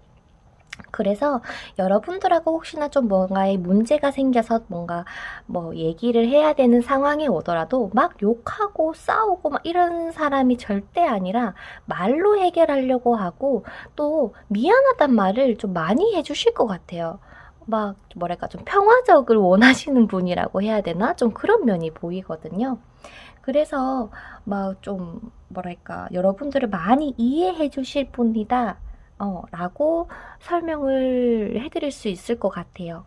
그래서 여러분들하고 혹시나 좀 뭔가에 문제가 생겨서 뭔가 뭐 얘기를 해야 되는 상황이 오더라도 막 욕하고 싸우고 막 이런 사람이 절대 아니라 말로 해결하려고 하고 또 미안하단 말을 좀 많이 해주실 것 같아요. 막 뭐랄까 좀 평화적을 원하시는 분이라고 해야 되나? 좀 그런 면이 보이거든요. 그래서 막 좀 뭐랄까 여러분들을 많이 이해해 주실 분이다. 라고 설명을 해드릴 수 있을 것 같아요.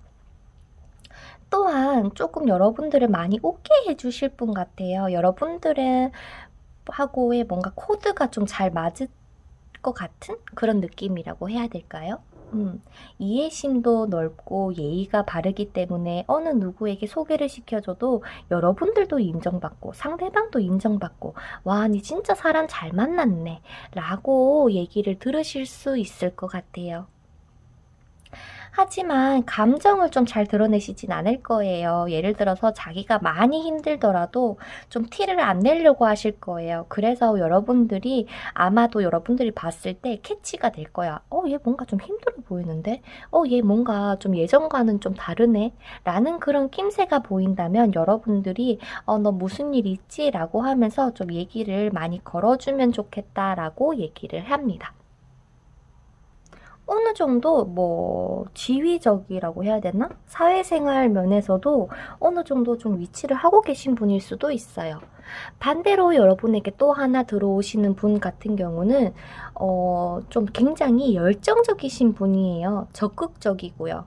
또한 조금 여러분들을 많이 웃게 해주실 분 같아요. 여러분들은 하고의 뭔가 코드가 좀 잘 맞을 것 같은 그런 느낌이라고 해야 될까요? 이해심도 넓고 예의가 바르기 때문에 어느 누구에게 소개를 시켜줘도 여러분들도 인정받고 상대방도 인정받고 와, 니 진짜 사람 잘 만났네 라고 얘기를 들으실 수 있을 것 같아요. 하지만 감정을 좀 잘 드러내시진 않을 거예요. 예를 들어서 자기가 많이 힘들더라도 좀 티를 안 내려고 하실 거예요. 그래서 아마도 여러분들이 봤을 때 캐치가 될 거야. 얘 뭔가 좀 힘들어 보이는데? 얘 뭔가 좀 예전과는 좀 다르네? 라는 그런 낌새가 보인다면 여러분들이 너 무슨 일 있지? 라고 하면서 좀 얘기를 많이 걸어주면 좋겠다라고 얘기를 합니다. 어느 정도 뭐 지위적이라고 해야 되나? 사회생활 면에서도 어느 정도 좀 위치를 하고 계신 분일 수도 있어요. 반대로 여러분에게 또 하나 들어오시는 분 같은 경우는 좀 굉장히 열정적이신 분이에요. 적극적이고요.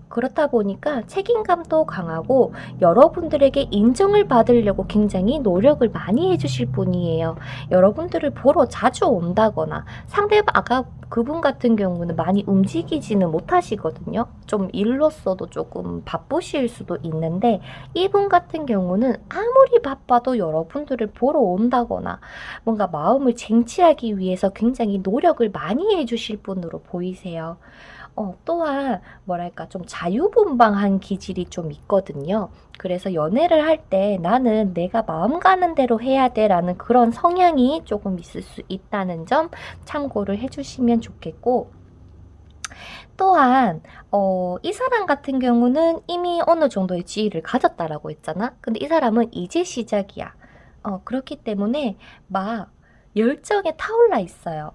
그렇다 보니까 책임감도 강하고 여러분들에게 인정을 받으려고 굉장히 노력을 많이 해주실 분이에요. 여러분들을 보러 자주 온다거나 아까 그분 같은 경우는 많이 움직이지는 못하시거든요. 좀 일로서도 조금 바쁘실 수도 있는데 이분 같은 경우는 아무리 바빠도 여러분들을 보러 온다거나 뭔가 마음을 쟁취하기 위해서 굉장히 노력을 많이 해주실 분으로 보이세요. 또한 뭐랄까 좀 자유분방한 기질이 좀 있거든요. 그래서 연애를 할 때 나는 내가 마음 가는 대로 해야 돼라는 그런 성향이 조금 있을 수 있다는 점 참고를 해주시면 좋겠고, 또한 이 사람 같은 경우는 이미 어느 정도의 지위를 가졌다라고 했잖아. 근데 이 사람은 이제 시작이야. 그렇기 때문에 막 열정에 타올라 있어요.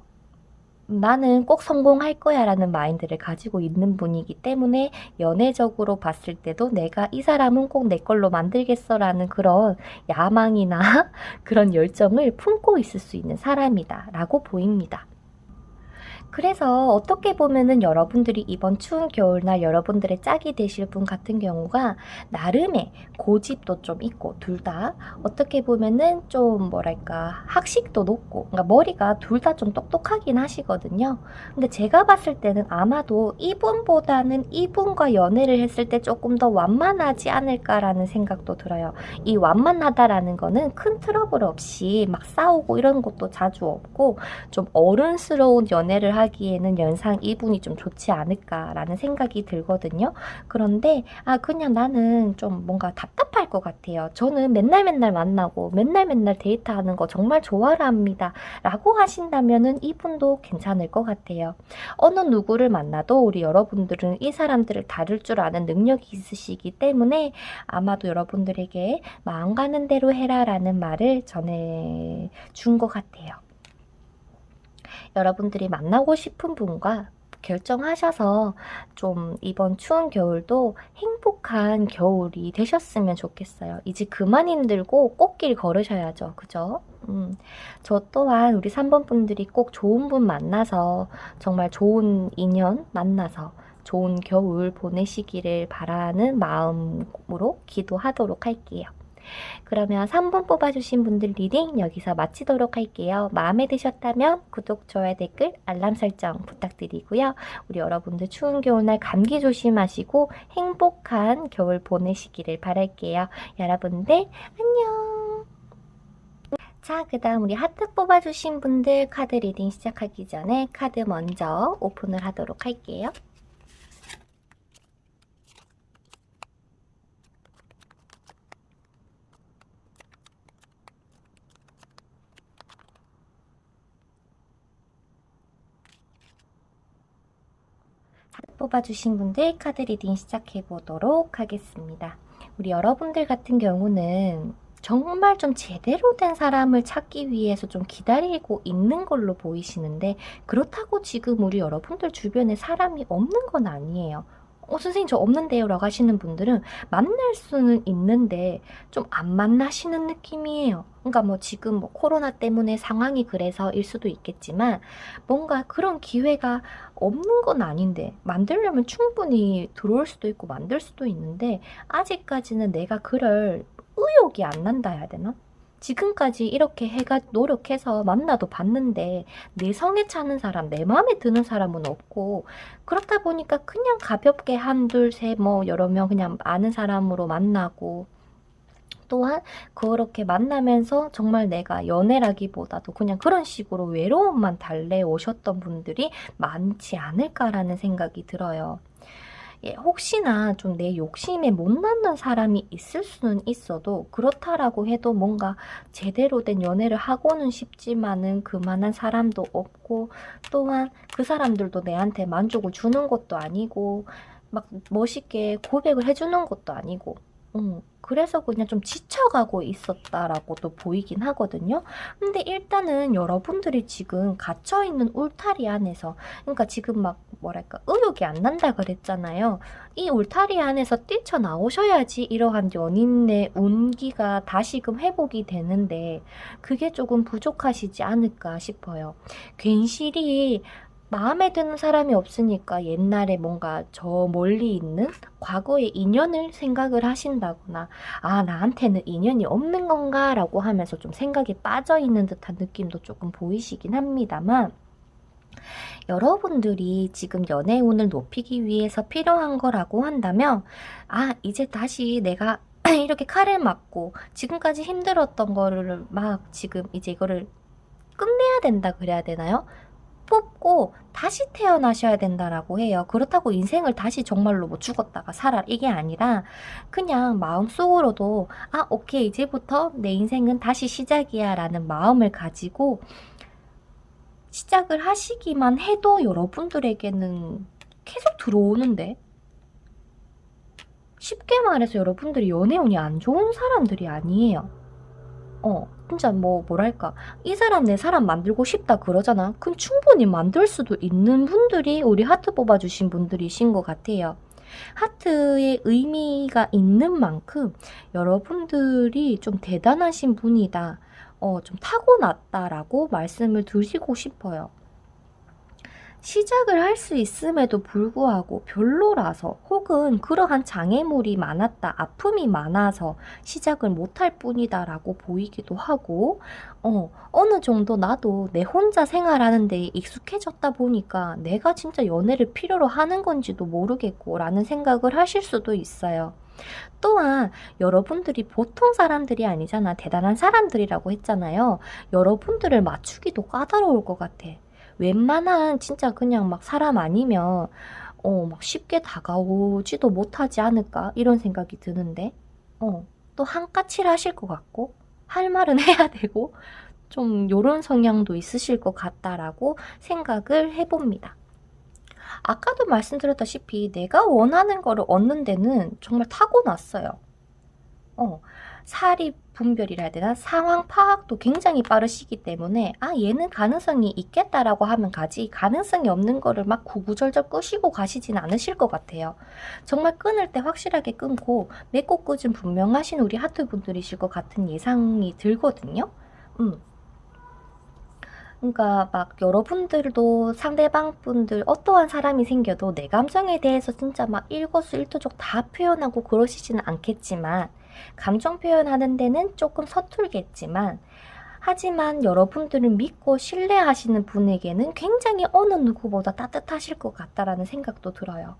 나는 꼭 성공할 거야 라는 마인드를 가지고 있는 분이기 때문에 연애적으로 봤을 때도 내가 이 사람은 꼭 내 걸로 만들겠어 라는 그런 야망이나 그런 열정을 품고 있을 수 있는 사람이다 라고 보입니다. 그래서 어떻게 보면은 여러분들이 이번 추운 겨울날 여러분들의 짝이 되실 분 같은 경우가 나름의 고집도 좀 있고, 둘 다 어떻게 보면은 좀 뭐랄까 학식도 높고, 그러니까 머리가 둘 다 좀 똑똑하긴 하시거든요. 근데 제가 봤을 때는 아마도 이분보다는 이분과 연애를 했을 때 조금 더 완만하지 않을까라는 생각도 들어요. 이 완만하다라는 거는 큰 트러블 없이 막 싸우고 이런 것도 자주 없고, 좀 어른스러운 연애를 하기에는 연상 이분이 좀 좋지 않을까라는 생각이 들거든요. 그런데 그냥 나는 좀 뭔가 답답할 것 같아요. 저는 맨날 만나고 맨날 데이트하는 거 정말 좋아합니다 라고 하신다면은 이분도 괜찮을 것 같아요. 어느 누구를 만나도 우리 여러분들은 이 사람들을 다룰 줄 아는 능력이 있으시기 때문에 아마도 여러분들에게 마음 가는 대로 해라 라는 말을 전해준 것 같아요. 여러분들이 만나고 싶은 분과 결정하셔서 좀 이번 추운 겨울도 행복한 겨울이 되셨으면 좋겠어요. 이제 그만 힘들고 꽃길 걸으셔야죠. 그죠? 저 또한 우리 3번 분들이 꼭 좋은 분 만나서 정말 좋은 인연 만나서 좋은 겨울 보내시기를 바라는 마음으로 기도하도록 할게요. 그러면 3번 뽑아주신 분들 리딩 여기서 마치도록 할게요. 마음에 드셨다면 구독, 좋아요, 댓글, 알람 설정 부탁드리고요. 우리 여러분들 추운 겨울날 감기 조심하시고 행복한 겨울 보내시기를 바랄게요. 여러분들 안녕. 자, 그 다음 우리 하트 뽑아주신 분들 카드 리딩 시작하기 전에 카드 먼저 오픈을 하도록 할게요. 뽑아주신 분들 카드 리딩 시작해 보도록 하겠습니다. 우리 여러분들 같은 경우는 정말 좀 제대로 된 사람을 찾기 위해서 좀 기다리고 있는 걸로 보이시는데, 그렇다고 지금 우리 여러분들 주변에 사람이 없는 건 아니에요. 선생님 저 없는데요 라고 하시는 분들은 만날 수는 있는데 좀 안 만나시는 느낌이에요. 그러니까 뭐 지금 뭐 코로나 때문에 상황이 그래서일 수도 있겠지만 뭔가 그런 기회가 없는 건 아닌데, 만들려면 충분히 들어올 수도 있고 만들 수도 있는데 아직까지는 내가 그럴 의욕이 안 난다 해야 되나? 지금까지 이렇게 노력해서 만나도 봤는데 내 성에 차는 사람, 내 마음에 드는 사람은 없고, 그렇다 보니까 그냥 가볍게 한둘 셋 뭐 여러 명 그냥 아는 사람으로 만나고, 또한 그렇게 만나면서 정말 내가 연애라기보다도 그냥 그런 식으로 외로움만 달래오셨던 분들이 많지 않을까라는 생각이 들어요. 혹시나 좀 내 욕심에 못 낳는 사람이 있을 수는 있어도, 그렇다라고 해도 뭔가 제대로 된 연애를 하고는 싶지만은 그만한 사람도 없고, 또한 그 사람들도 내한테 만족을 주는 것도 아니고 막 멋있게 고백을 해주는 것도 아니고, 그래서 그냥 좀 지쳐가고 있었다라고도 보이긴 하거든요. 근데 일단은 여러분들이 지금 갇혀있는 울타리 안에서, 그러니까 지금 막 뭐랄까 의욕이 안 난다 그랬잖아요. 이 울타리 안에서 뛰쳐나오셔야지 이러한 연인의 운기가 다시금 회복이 되는데, 그게 조금 부족하시지 않을까 싶어요. 괜시리 마음에 드는 사람이 없으니까 옛날에 뭔가 저 멀리 있는 과거의 인연을 생각을 하신다거나, 나한테는 인연이 없는 건가 라고 하면서 좀 생각이 빠져있는 듯한 느낌도 조금 보이시긴 합니다만, 여러분들이 지금 연애운을 높이기 위해서 필요한 거라고 한다면, 이제 다시 내가 이렇게 칼을 맞고 지금까지 힘들었던 거를 막 지금 이제 이거를 끝내야 된다 그래야 되나요? 뽑고 다시 태어나셔야 된다라고 해요. 그렇다고 인생을 다시 정말로 뭐 죽었다가 살아 이게 아니라 그냥 마음속으로도 아, 오케이, 이제부터 내 인생은 다시 시작이야 라는 마음을 가지고 시작을 하시기만 해도 여러분들에게는 계속 들어오는데, 쉽게 말해서 여러분들이 연애운이 안 좋은 사람들이 아니에요. 진짜 뭐랄까, 이 사람 내 사람 만들고 싶다 그러잖아. 그럼 충분히 만들 수도 있는 분들이 우리 하트 뽑아주신 분들이신 것 같아요. 하트의 의미가 있는 만큼 여러분들이 좀 대단하신 분이다, 좀 타고났다라고 말씀을 드리고 싶어요. 시작을 할 수 있음에도 불구하고 별로라서, 혹은 그러한 장애물이 많았다, 아픔이 많아서 시작을 못할 뿐이다 라고 보이기도 하고, 어느 정도 나도 내 혼자 생활하는 데 익숙해졌다 보니까 내가 진짜 연애를 필요로 하는 건지도 모르겠고 라는 생각을 하실 수도 있어요. 또한 여러분들이 보통 사람들이 아니잖아. 대단한 사람들이라고 했잖아요. 여러분들을 맞추기도 까다로울 것 같아. 웬만한 진짜 그냥 막 사람 아니면 막 쉽게 다가오지도 못하지 않을까 이런 생각이 드는데, 또 한까칠 하실 것 같고 할 말은 해야 되고 좀 요런 성향도 있으실 것 같다라고 생각을 해봅니다. 아까도 말씀드렸다시피 내가 원하는 거를 얻는 데는 정말 타고났어요. 사리 분별이라 해야 되나? 상황 파악도 굉장히 빠르시기 때문에 아, 얘는 가능성이 있겠다라고 하면 가지, 가능성이 없는 거를 막 구구절절 끄시고 가시진 않으실 것 같아요. 정말 끊을 때 확실하게 끊고 맺고 끝은 분명하신 우리 하트 분들이실 것 같은 예상이 들거든요. 그러니까 막 여러분들도 상대방 분들 어떠한 사람이 생겨도 내 감정에 대해서 진짜 막 일거수일투족 다 표현하고 그러시지는 않겠지만, 감정 표현하는 데는 조금 서툴겠지만, 하지만 여러분들을 믿고 신뢰하시는 분에게는 굉장히 어느 누구보다 따뜻하실 것 같다라는 생각도 들어요.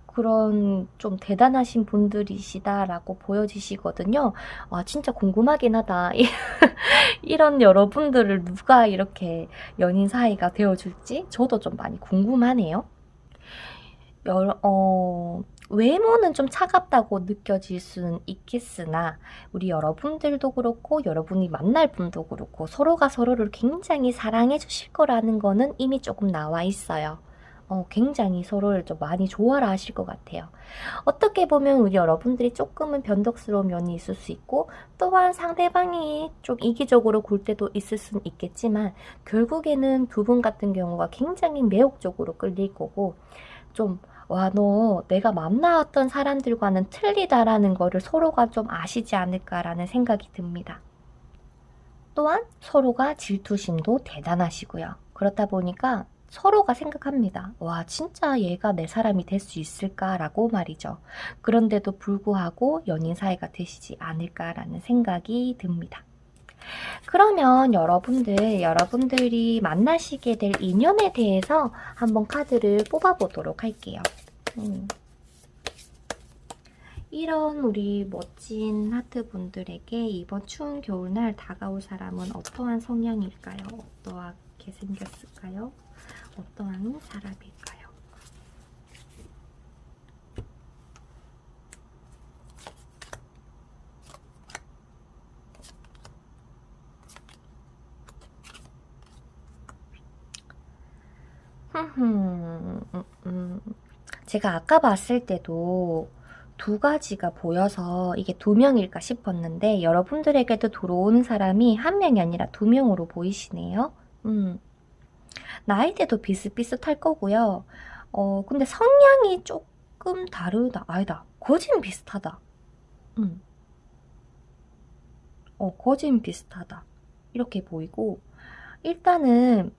그런 좀 대단하신 분들이시다라고 보여지시거든요. 와, 진짜 궁금하긴 하다. 이런 여러분들을 누가 이렇게 연인 사이가 되어줄지 저도 좀 많이 궁금하네요. 외모는 좀 차갑다고 느껴질 수는 있겠으나 우리 여러분들도 그렇고 여러분이 만날 분도 그렇고 서로가 서로를 굉장히 사랑해 주실 거라는 거는 이미 조금 나와 있어요. 굉장히 서로를 좀 많이 좋아라 하실 것 같아요. 어떻게 보면 우리 여러분들이 조금은 변덕스러운 면이 있을 수 있고, 또한 상대방이 좀 이기적으로 굴 때도 있을 수는 있겠지만, 결국에는 두 분 같은 경우가 굉장히 매혹적으로 끌릴 거고, 좀 와, 너 내가 만나왔던 사람들과는 틀리다라는 거를 서로가 좀 아시지 않을까라는 생각이 듭니다. 또한 서로가 질투심도 대단하시고요. 그렇다 보니까 서로가 생각합니다. 와, 진짜 얘가 내 사람이 될 수 있을까라고 말이죠. 그런데도 불구하고 연인 사이가 되시지 않을까라는 생각이 듭니다. 그러면 여러분들이 만나시게 될 인연에 대해서 한번 카드를 뽑아보도록 할게요. 이런 우리 멋진 하트분들에게 이번 추운 겨울날 다가올 사람은 어떠한 성향일까요? 어떠하게 생겼을까요? 어떠한 사람일까요? 제가 아까 봤을 때도 두 가지가 보여서 이게 두 명일까 싶었는데 여러분들에게도 들어오는 사람이 한 명이 아니라 두 명으로 보이시네요. 나이대도 비슷비슷할 거고요. 근데 성향이 조금 다르다. 아니다. 거진 비슷하다. 거진 비슷하다. 이렇게 보이고, 일단은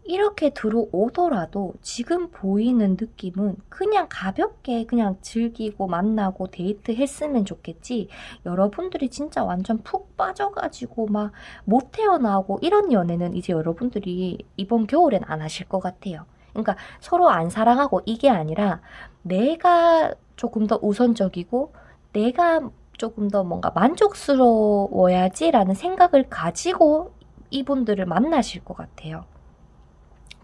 이렇게 들어오더라도 지금 보이는 느낌은 그냥 가볍게 그냥 즐기고 만나고 데이트 했으면 좋겠지, 여러분들이 진짜 완전 푹 빠져가지고 막 못 태어나고 이런 연애는 이제 여러분들이 이번 겨울엔 안 하실 것 같아요. 그러니까 서로 안 사랑하고 이게 아니라 내가 조금 더 우선적이고 내가 조금 더 뭔가 만족스러워야지라는 생각을 가지고 이분들을 만나실 것 같아요.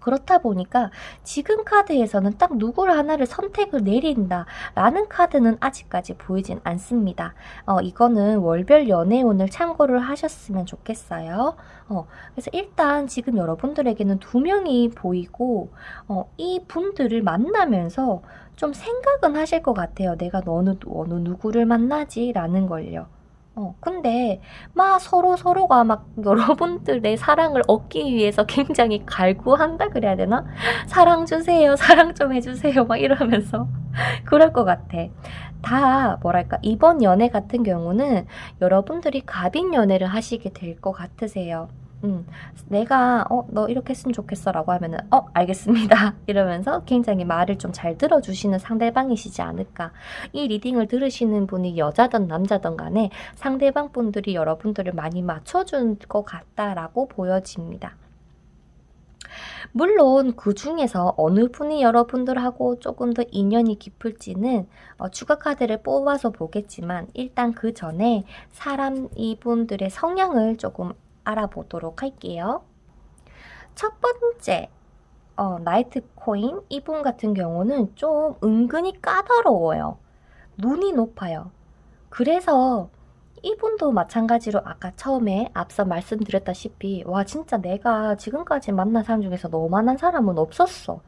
그렇다 보니까 지금 카드에서는 딱 누구를 하나를 선택을 내린다라는 카드는 아직까지 보이진 않습니다. 이거는 월별 연애운을 참고를 하셨으면 좋겠어요. 그래서 일단 지금 여러분들에게는 두 명이 보이고 이 분들을 만나면서 좀 생각은 하실 것 같아요. 내가 어느 누구를 만나지? 라는 걸요. 근데 막 서로가 막 여러분들의 사랑을 얻기 위해서 굉장히 갈구한다 그래야 되나? 사랑 주세요, 사랑 좀 해주세요 막 이러면서 그럴 것 같아. 다 뭐랄까 이번 연애 같은 경우는 여러분들이 갑인 연애를 하시게 될 것 같으세요. 내가 너 이렇게 했으면 좋겠어 라고 하면은 알겠습니다 이러면서 굉장히 말을 좀 잘 들어주시는 상대방이시지 않을까. 이 리딩을 들으시는 분이 여자든 남자든 간에 상대방 분들이 여러분들을 많이 맞춰준 것 같다라고 보여집니다. 물론 그 중에서 어느 분이 여러분들하고 조금 더 인연이 깊을지는 추가 카드를 뽑아서 보겠지만 일단 그 전에 이분들의 성향을 조금 알아보도록 할게요. 첫 번째, 나이트 코인 이분 같은 경우는 좀 은근히 까다로워요. 눈이 높아요. 그래서 이분도 마찬가지로 아까 처음에 앞서 말씀드렸다시피 와 진짜 내가 지금까지 만난 사람 중에서 너만한 사람은 없었어.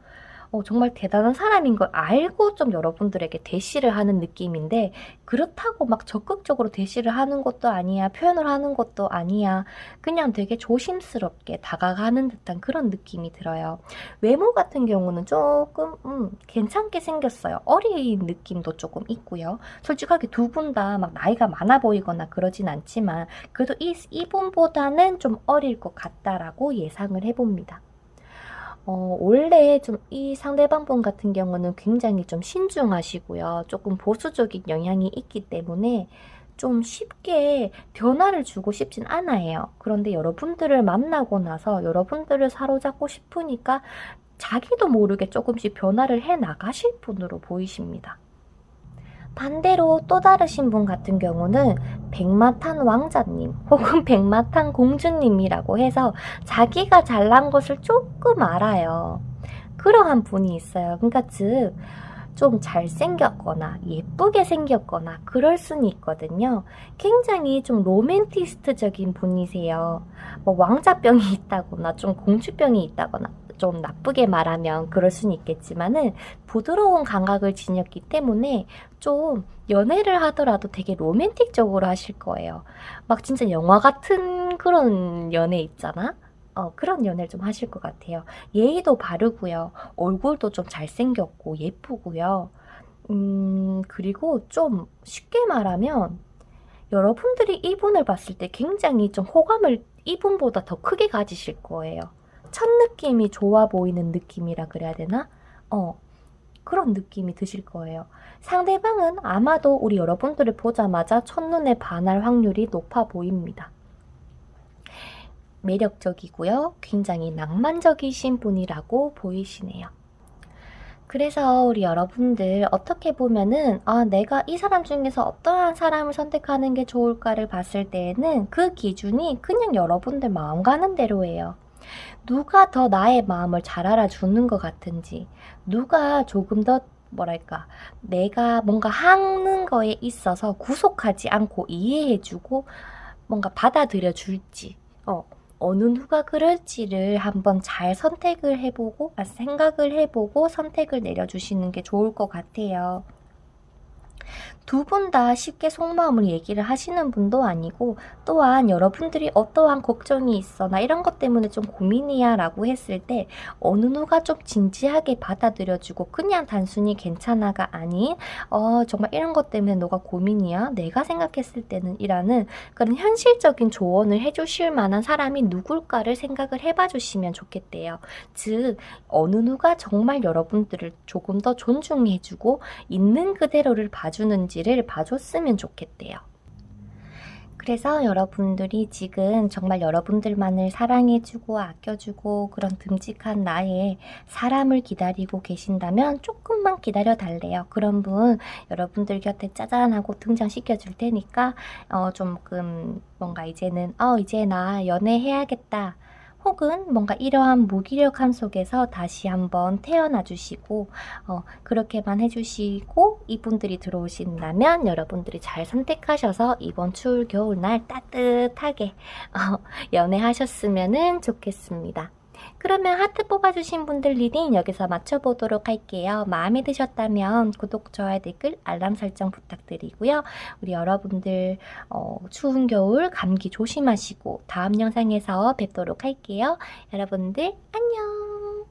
정말 대단한 사람인 걸 알고 좀 여러분들에게 대시를 하는 느낌인데 그렇다고 막 적극적으로 대시를 하는 것도 아니야. 표현을 하는 것도 아니야. 그냥 되게 조심스럽게 다가가는 듯한 그런 느낌이 들어요. 외모 같은 경우는 조금 괜찮게 생겼어요. 어린 느낌도 조금 있고요. 솔직하게 두 분 다 막 나이가 많아 보이거나 그러진 않지만 그래도 이분보다는 좀 어릴 것 같다라고 예상을 해봅니다. 원래 좀 이 상대방 분 같은 경우는 굉장히 좀 신중하시고요. 조금 보수적인 영향이 있기 때문에 좀 쉽게 변화를 주고 싶진 않아요. 그런데 여러분들을 만나고 나서 여러분들을 사로잡고 싶으니까 자기도 모르게 조금씩 변화를 해 나가실 분으로 보이십니다. 반대로 또 다르신 분 같은 경우는 백마탄 왕자님 혹은 백마탄 공주님이라고 해서 자기가 잘난 것을 조금 알아요. 그러한 분이 있어요. 그러니까 즉 좀 잘생겼거나 예쁘게 생겼거나 그럴 수는 있거든요. 굉장히 좀 로맨티스트적인 분이세요. 뭐 왕자병이 있다거나 좀 공주병이 있다거나 좀 나쁘게 말하면 그럴 수는 있겠지만은 부드러운 감각을 지녔기 때문에 좀 연애를 하더라도 되게 로맨틱적으로 하실 거예요. 막 진짜 영화 같은 그런 연애 있잖아? 그런 연애를 좀 하실 것 같아요. 예의도 바르고요. 얼굴도 좀 잘생겼고 예쁘고요. 그리고 좀 쉽게 말하면 여러분들이 이분을 봤을 때 굉장히 좀 호감을 이분보다 더 크게 가지실 거예요. 첫 느낌이 좋아 보이는 느낌이라 그래야 되나? 그런 느낌이 드실 거예요. 상대방은 아마도 우리 여러분들을 보자마자 첫눈에 반할 확률이 높아 보입니다. 매력적이고요. 굉장히 낭만적이신 분이라고 보이시네요. 그래서 우리 여러분들 어떻게 보면은 내가 이 사람 중에서 어떠한 사람을 선택하는 게 좋을까를 봤을 때에는 그 기준이 그냥 여러분들 마음 가는 대로예요. 누가 더 나의 마음을 잘 알아주는 것 같은지, 누가 조금 더 뭐랄까 내가 뭔가 하는 거에 있어서 구속하지 않고 이해해주고 뭔가 받아들여 줄지 어느 누가 그럴지를 한번 잘 선택을 해보고 생각을 해보고 선택을 내려주시는 게 좋을 것 같아요. 두 분 다 쉽게 속마음을 얘기를 하시는 분도 아니고 또한 여러분들이 어떠한 걱정이 있어 나 이런 것 때문에 좀 고민이야 라고 했을 때 어느 누가 좀 진지하게 받아들여주고 그냥 단순히 괜찮아가 아닌 정말 이런 것 때문에 너가 고민이야 내가 생각했을 때는 이라는 그런 현실적인 조언을 해주실 만한 사람이 누굴까를 생각을 해봐 주시면 좋겠대요. 즉 어느 누가 정말 여러분들을 조금 더 존중해주고 있는 그대로를 봐주는지를 봐줬으면 좋겠대요. 그래서 여러분들이 지금 정말 여러분들만을 사랑해주고 아껴주고 그런 듬직한 나의 사람을 기다리고 계신다면 조금만 기다려 달래요. 그런 분 여러분들 곁에 짜잔하고 등장시켜 줄 테니까 조금 뭔가 이제는 이제 나 연애해야겠다. 혹은 뭔가 이러한 무기력함 속에서 다시 한번 태어나 주시고 그렇게만 해주시고 이분들이 들어오신다면 여러분들이 잘 선택하셔서 이번 추울 겨울날 따뜻하게 연애하셨으면 좋겠습니다. 그러면 하트 뽑아주신 분들 리딩 여기서 맞춰보도록 할게요. 마음에 드셨다면 구독, 좋아요, 댓글, 알람 설정 부탁드리고요. 우리 여러분들 추운 겨울 감기 조심하시고 다음 영상에서 뵙도록 할게요. 여러분들 안녕.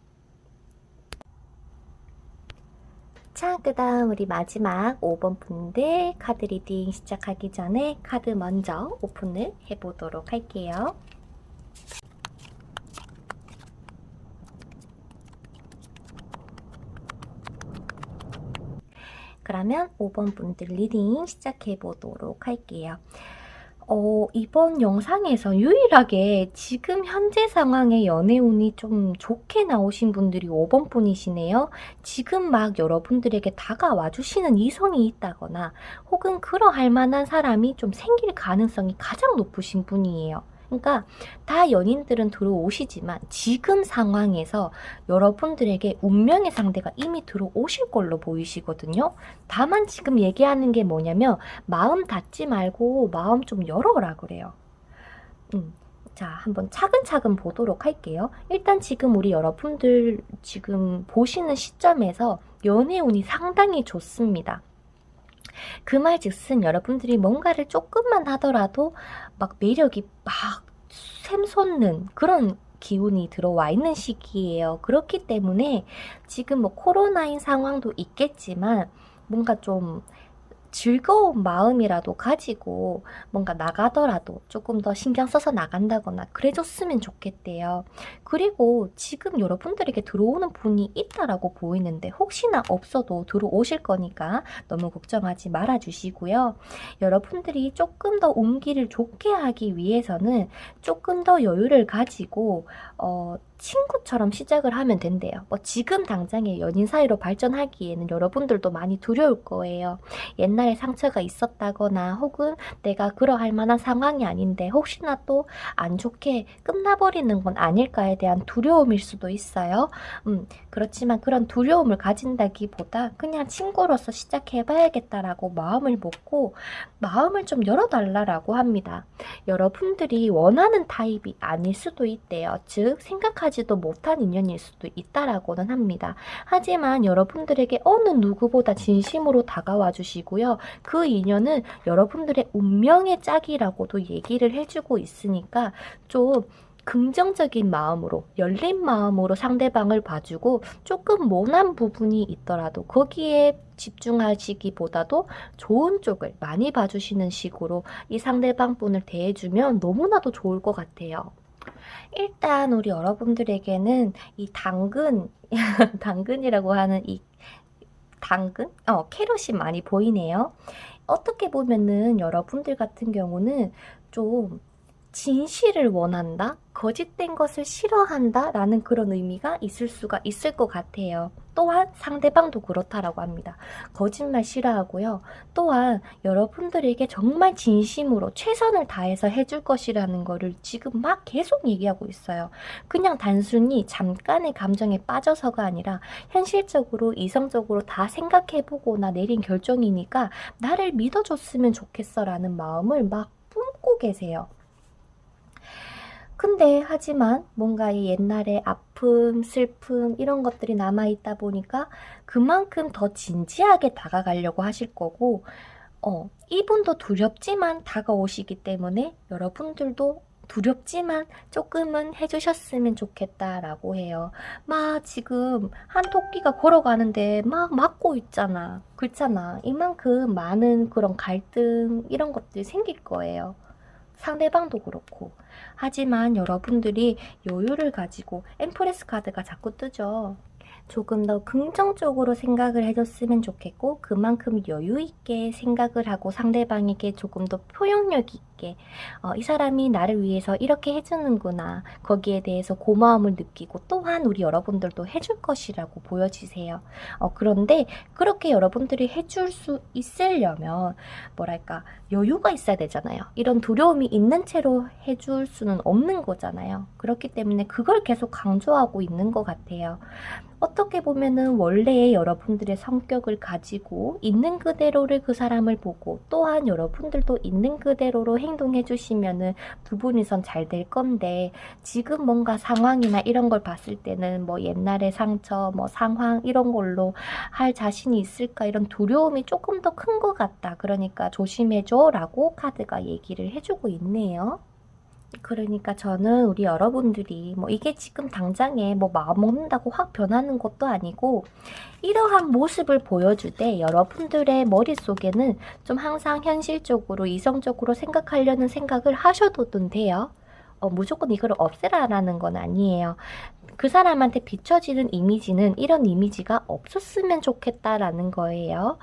자, 그 다음 우리 마지막 5번 분들 카드 리딩 시작하기 전에 카드 먼저 오픈을 해보도록 할게요. 그러면 5번 분들 리딩 시작해 보도록 할게요. 이번 영상에서 유일하게 지금 현재 상황의 연애운이 좀 좋게 나오신 분들이 5번 분이시네요. 지금 막 여러분들에게 다가와 주시는 이성이 있다거나 혹은 그러할 만한 사람이 좀 생길 가능성이 가장 높으신 분이에요. 그러니까 다 연인들은 들어오시지만 지금 상황에서 여러분들에게 운명의 상대가 이미 들어오실 걸로 보이시거든요. 다만 지금 얘기하는 게 뭐냐면 마음 닫지 말고 마음 좀 열어라 그래요. 자, 한번 차근차근 보도록 할게요. 일단 지금 우리 여러분들 지금 보시는 시점에서 연애운이 상당히 좋습니다. 그 말즉슨 여러분들이 뭔가를 조금만 하더라도 막 매력이 막 샘솟는 그런 기운이 들어와 있는 시기예요. 그렇기 때문에 지금 뭐 코로나인 상황도 있겠지만 뭔가 좀 즐거운 마음이라도 가지고 뭔가 나가더라도 조금 더 신경 써서 나간다거나 그래줬으면 좋겠대요. 그리고 지금 여러분들에게 들어오는 분이 있다라고 보이는데 혹시나 없어도 들어오실 거니까 너무 걱정하지 말아 주시고요. 여러분들이 조금 더 운기를 좋게 하기 위해서는 조금 더 여유를 가지고 친구처럼 시작을 하면 된대요. 뭐 지금 당장의 연인 사이로 발전하기에는 여러분들도 많이 두려울 거예요. 옛날에 상처가 있었다거나 혹은 내가 그러할 만한 상황이 아닌데 혹시나 또 안 좋게 끝나버리는 건 아닐까에 대한 두려움일 수도 있어요. 그렇지만 그런 두려움을 가진다기보다 그냥 친구로서 시작해봐야겠다라고 마음을 먹고 마음을 좀 열어달라고 합니다. 여러분들이 원하는 타입이 아닐 수도 있대요. 즉 생각하지도 못한 인연일 수도 있다라고는 합니다. 하지만 여러분들에게 어느 누구보다 진심으로 다가와 주시고요. 그 인연은 여러분들의 운명의 짝이라고도 얘기를 해주고 있으니까 좀 긍정적인 마음으로 열린 마음으로 상대방을 봐주고 조금 모난 부분이 있더라도 거기에 집중하시기보다도 좋은 쪽을 많이 봐주시는 식으로 이 상대방 분을 대해주면 너무나도 좋을 것 같아요. 일단 우리 여러분들에게는 이 당근 당근이라고 하는 이 당근? 캐럿이 많이 보이네요. 어떻게 보면은 여러분들 같은 경우는 좀 진실을 원한다? 거짓된 것을 싫어한다? 라는 그런 의미가 있을 수가 있을 것 같아요. 또한 상대방도 그렇다라고 합니다. 거짓말 싫어하고요. 또한 여러분들에게 정말 진심으로 최선을 다해서 해줄 것이라는 거를 지금 막 계속 얘기하고 있어요. 그냥 단순히 잠깐의 감정에 빠져서가 아니라 현실적으로 이성적으로 다 생각해보거나 내린 결정이니까 나를 믿어줬으면 좋겠어 라는 마음을 막 품고 계세요. 근데 하지만 뭔가 이 옛날의 아픔, 슬픔 이런 것들이 남아있다 보니까 그만큼 더 진지하게 다가가려고 하실 거고 이분도 두렵지만 다가오시기 때문에 여러분들도 두렵지만 조금은 해주셨으면 좋겠다라고 해요. 막 지금 한 토끼가 걸어가는데 막 막고 있잖아. 그렇잖아. 이만큼 많은 그런 갈등 이런 것들이 생길 거예요. 상대방도 그렇고. 하지만 여러분들이 여유를 가지고 엠프레스 카드가 자꾸 뜨죠. 조금 더 긍정적으로 생각을 해줬으면 좋겠고, 그만큼 여유 있게 생각을 하고 상대방에게 조금 더 포용력 있게 이 사람이 나를 위해서 이렇게 해주는구나, 거기에 대해서 고마움을 느끼고 또한 우리 여러분들도 해줄 것이라고 보여지세요. 그런데 그렇게 여러분들이 해줄 수 있으려면 뭐랄까, 여유가 있어야 되잖아요. 이런 두려움이 있는 채로 해줄 수는 없는 거잖아요. 그렇기 때문에 그걸 계속 강조하고 있는 것 같아요. 어떻게 보면은 원래의 여러분들의 성격을 가지고 있는 그대로를 그 사람을 보고 또한 여러분들도 있는 그대로로 행동해 주시면은 두 분이선 잘 될 건데, 지금 뭔가 상황이나 이런 걸 봤을 때는 뭐 옛날의 상처, 뭐 상황 이런 걸로 할 자신이 있을까, 이런 두려움이 조금 더 큰 것 같다. 그러니까 조심해줘 라고 카드가 얘기를 해주고 있네요. 그러니까 저는 우리 여러분들이 뭐 이게 지금 당장에 뭐 마음 먹는다고 확 변하는 것도 아니고, 이러한 모습을 보여줄 때 여러분들의 머릿속에는 좀 항상 현실적으로 이성적으로 생각하려는 생각을 하셔도 돼요. 무조건 이걸 없애라라는 건 아니에요. 그 사람한테 비춰지는 이미지는 이런 이미지가 없었으면 좋겠다라는 거예요.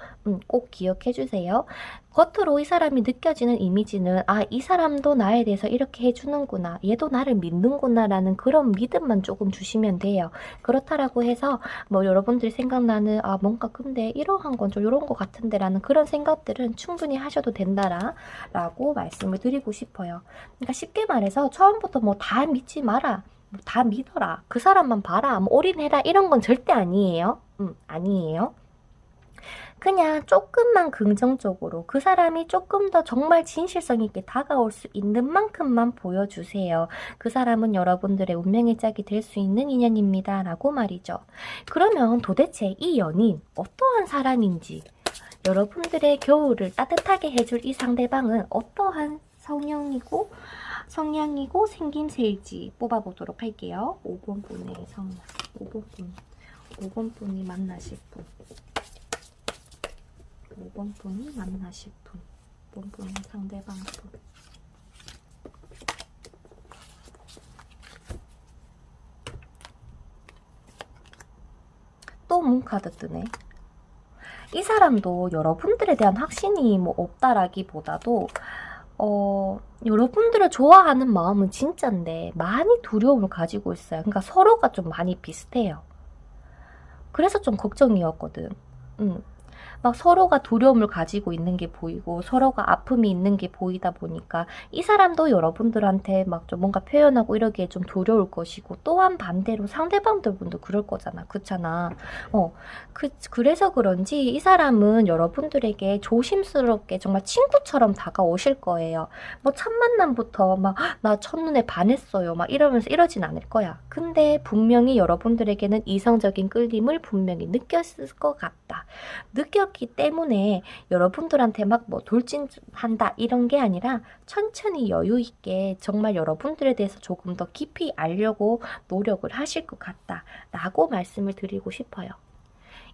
꼭 기억해 주세요. 겉으로 이 사람이 느껴지는 이미지는 이 사람도 나에 대해서 이렇게 해주는구나, 얘도 나를 믿는구나 라는 그런 믿음만 조금 주시면 돼요. 그렇다라고 해서 뭐 여러분들이 생각나는 뭔가 근데 이러한 건 좀 이런 것 같은데 라는 그런 생각들은 충분히 하셔도 된다라고 말씀을 드리고 싶어요. 그러니까 쉽게 말해서 처음부터 뭐 다 믿지 마라, 뭐 다 믿어라, 그 사람만 봐라, 뭐 올인해라, 이런 건 절대 아니에요. 아니에요. 그냥 조금만 긍정적으로 그 사람이 조금 더 정말 진실성 있게 다가올 수 있는 만큼만 보여주세요. 그 사람은 여러분들의 운명의 짝이 될 수 있는 인연입니다 라고 말이죠. 그러면 도대체 이 연인 어떠한 사람인지, 여러분들의 겨울을 따뜻하게 해줄 이 상대방은 어떠한 성향이고 생김새일지 뽑아보도록 할게요. 5번 분의 성향, 5번 분이 만나실 분, 5번 분이 만나실 분, 5번 분이 상대방 분. 또 문카드 뜨네. 이 사람도 여러분들에 대한 확신이 뭐 없다라기보다도 여러분들을 좋아하는 마음은 진짠데 많이 두려움을 가지고 있어요. 그러니까 서로가 좀 많이 비슷해요. 그래서 좀 걱정이었거든. 막 서로가 두려움을 가지고 있는 게 보이고 서로가 아픔이 있는 게 보이다 보니까 이 사람도 여러분들한테 막 좀 뭔가 표현하고 이러기에 좀 두려울 것이고, 또한 반대로 상대방들분도 그럴 거잖아. 그렇잖아. 그래서 그런지 이 사람은 여러분들에게 조심스럽게 정말 친구처럼 다가오실 거예요. 뭐 첫 만남부터 막 나 첫눈에 반했어요 막 이러면서 이러진 않을 거야. 근데 분명히 여러분들에게는 이성적인 끌림을 분명히 느꼈을 것 같다. 느꼈기 때문에 여러분들한테 막 뭐 돌진한다 이런 게 아니라 천천히 여유 있게 정말 여러분들에 대해서 조금 더 깊이 알려고 노력을 하실 것 같다 라고 말씀을 드리고 싶어요.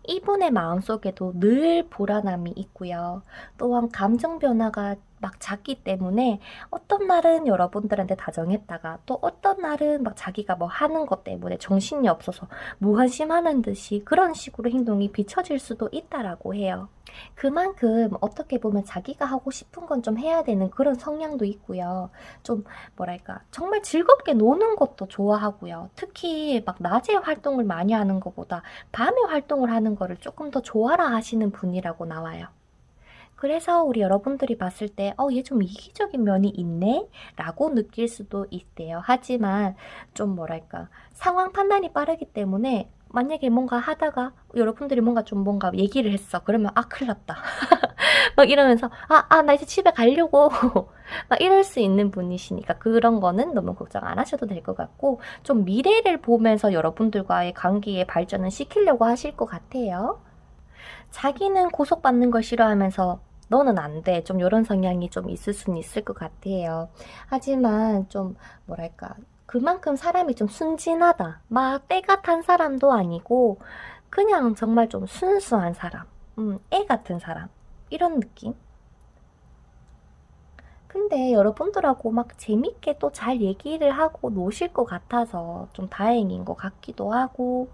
이분의 마음속에도 늘 불안함이 있고요. 또한 감정 변화가 막 잦기 때문에 어떤 날은 여러분들한테 다정했다가 또 어떤 날은 막 자기가 뭐 하는 것 때문에 정신이 없어서 무관심하는 듯이 그런 식으로 행동이 비춰질 수도 있다라고 해요. 그만큼 어떻게 보면 자기가 하고 싶은 건 좀 해야 되는 그런 성향도 있고요. 좀 뭐랄까, 정말 즐겁게 노는 것도 좋아하고요. 특히 막 낮에 활동을 많이 하는 것보다 밤에 활동을 하는 거를 조금 더 좋아라 하시는 분이라고 나와요. 그래서 우리 여러분들이 봤을 때 얘 좀 이기적인 면이 있네? 라고 느낄 수도 있대요. 하지만 좀 뭐랄까, 상황 판단이 빠르기 때문에 만약에 뭔가 하다가 여러분들이 뭔가 얘기를 했어. 그러면 큰일 났다. 막 이러면서 나 이제 집에 가려고 막 이럴 수 있는 분이시니까 그런 거는 너무 걱정 안 하셔도 될 것 같고, 좀 미래를 보면서 여러분들과의 관계의 발전을 시키려고 하실 것 같아요. 자기는 고속받는 걸 싫어하면서 너는 안 돼, 좀 이런 성향이 좀 있을 수는 있을 것 같아요. 하지만 좀 뭐랄까, 그만큼 사람이 좀 순진하다, 막 때가 탄 사람도 아니고 그냥 정말 좀 순수한 사람, 애 같은 사람, 이런 느낌? 근데 여러분들하고 막 재밌게 또 잘 얘기를 하고 노실 것 같아서 좀 다행인 것 같기도 하고.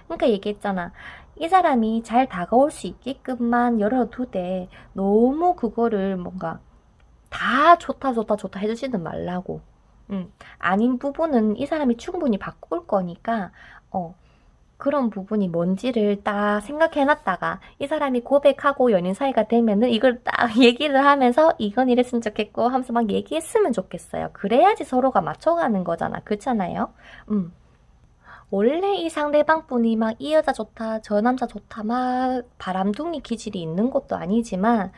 그러니까 얘기했잖아. 이 사람이 잘 다가올 수 있게끔만 열어두되 너무 그거를 뭔가 다 좋다 좋다 좋다 해주지는 말라고. 아닌 부분은 이 사람이 충분히 바꿀 거니까 그런 부분이 뭔지를 딱 생각해놨다가 이 사람이 고백하고 연인 사이가 되면은 이걸 딱 얘기를 하면서 이건 이랬으면 좋겠고 하면서 막 얘기했으면 좋겠어요. 그래야지 서로가 맞춰가는 거잖아. 그렇잖아요? 원래 이 상대방 분이 막 이 여자 좋다, 저 남자 좋다, 막 바람둥이 기질이 있는 것도 아니지만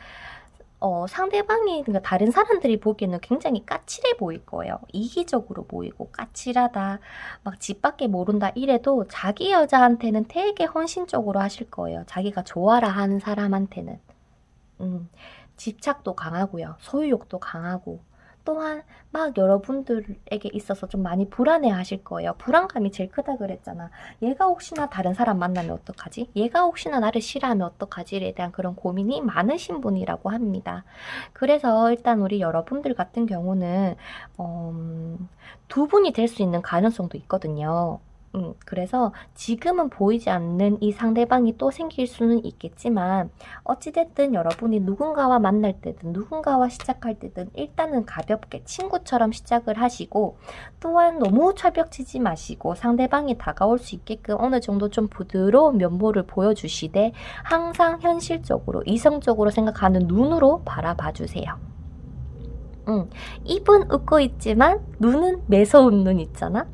상대방이, 그러니까 다른 사람들이 보기에는 굉장히 까칠해 보일 거예요. 이기적으로 보이고, 까칠하다, 막 집 밖에 모른다 이래도 자기 여자한테는 되게 헌신적으로 하실 거예요. 자기가 좋아라 하는 사람한테는. 집착도 강하고요. 소유욕도 강하고. 또한 막 여러분들에게 있어서 좀 많이 불안해 하실 거예요. 불안감이 제일 크다 그랬잖아. 얘가 혹시나 다른 사람 만나면 어떡하지? 얘가 혹시나 나를 싫어하면 어떡하지에 대한 그런 고민이 많으신 분이라고 합니다. 그래서 일단 우리 여러분들 같은 경우는 두 분이 될 수 있는 가능성도 있거든요. 그래서 지금은 보이지 않는 이 상대방이 또 생길 수는 있겠지만 어찌됐든 여러분이 누군가와 만날 때든 누군가와 시작할 때든 일단은 가볍게 친구처럼 시작을 하시고 또한 너무 철벽치지 마시고 상대방이 다가올 수 있게끔 어느 정도 좀 부드러운 면모를 보여주시되 항상 현실적으로 이성적으로 생각하는 눈으로 바라봐 주세요. 입은 웃고 있지만 눈은 매서운 눈 있잖아?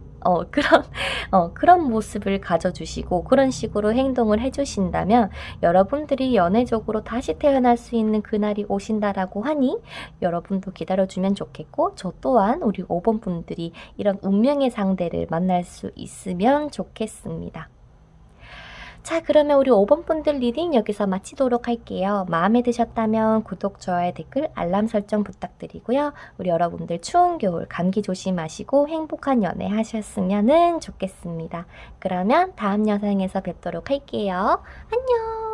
그런 모습을 가져주시고 그런 식으로 행동을 해주신다면 여러분들이 연애적으로 다시 태어날 수 있는 그날이 오신다라고 하니 여러분도 기다려주면 좋겠고 저 또한 우리 5번 분들이 이런 운명의 상대를 만날 수 있으면 좋겠습니다. 자, 그러면 우리 5번 분들 리딩 여기서 마치도록 할게요. 마음에 드셨다면 구독, 좋아요, 댓글, 알람 설정 부탁드리고요. 우리 여러분들 추운 겨울 감기 조심하시고 행복한 연애 하셨으면 좋겠습니다. 그러면 다음 영상에서 뵙도록 할게요. 안녕!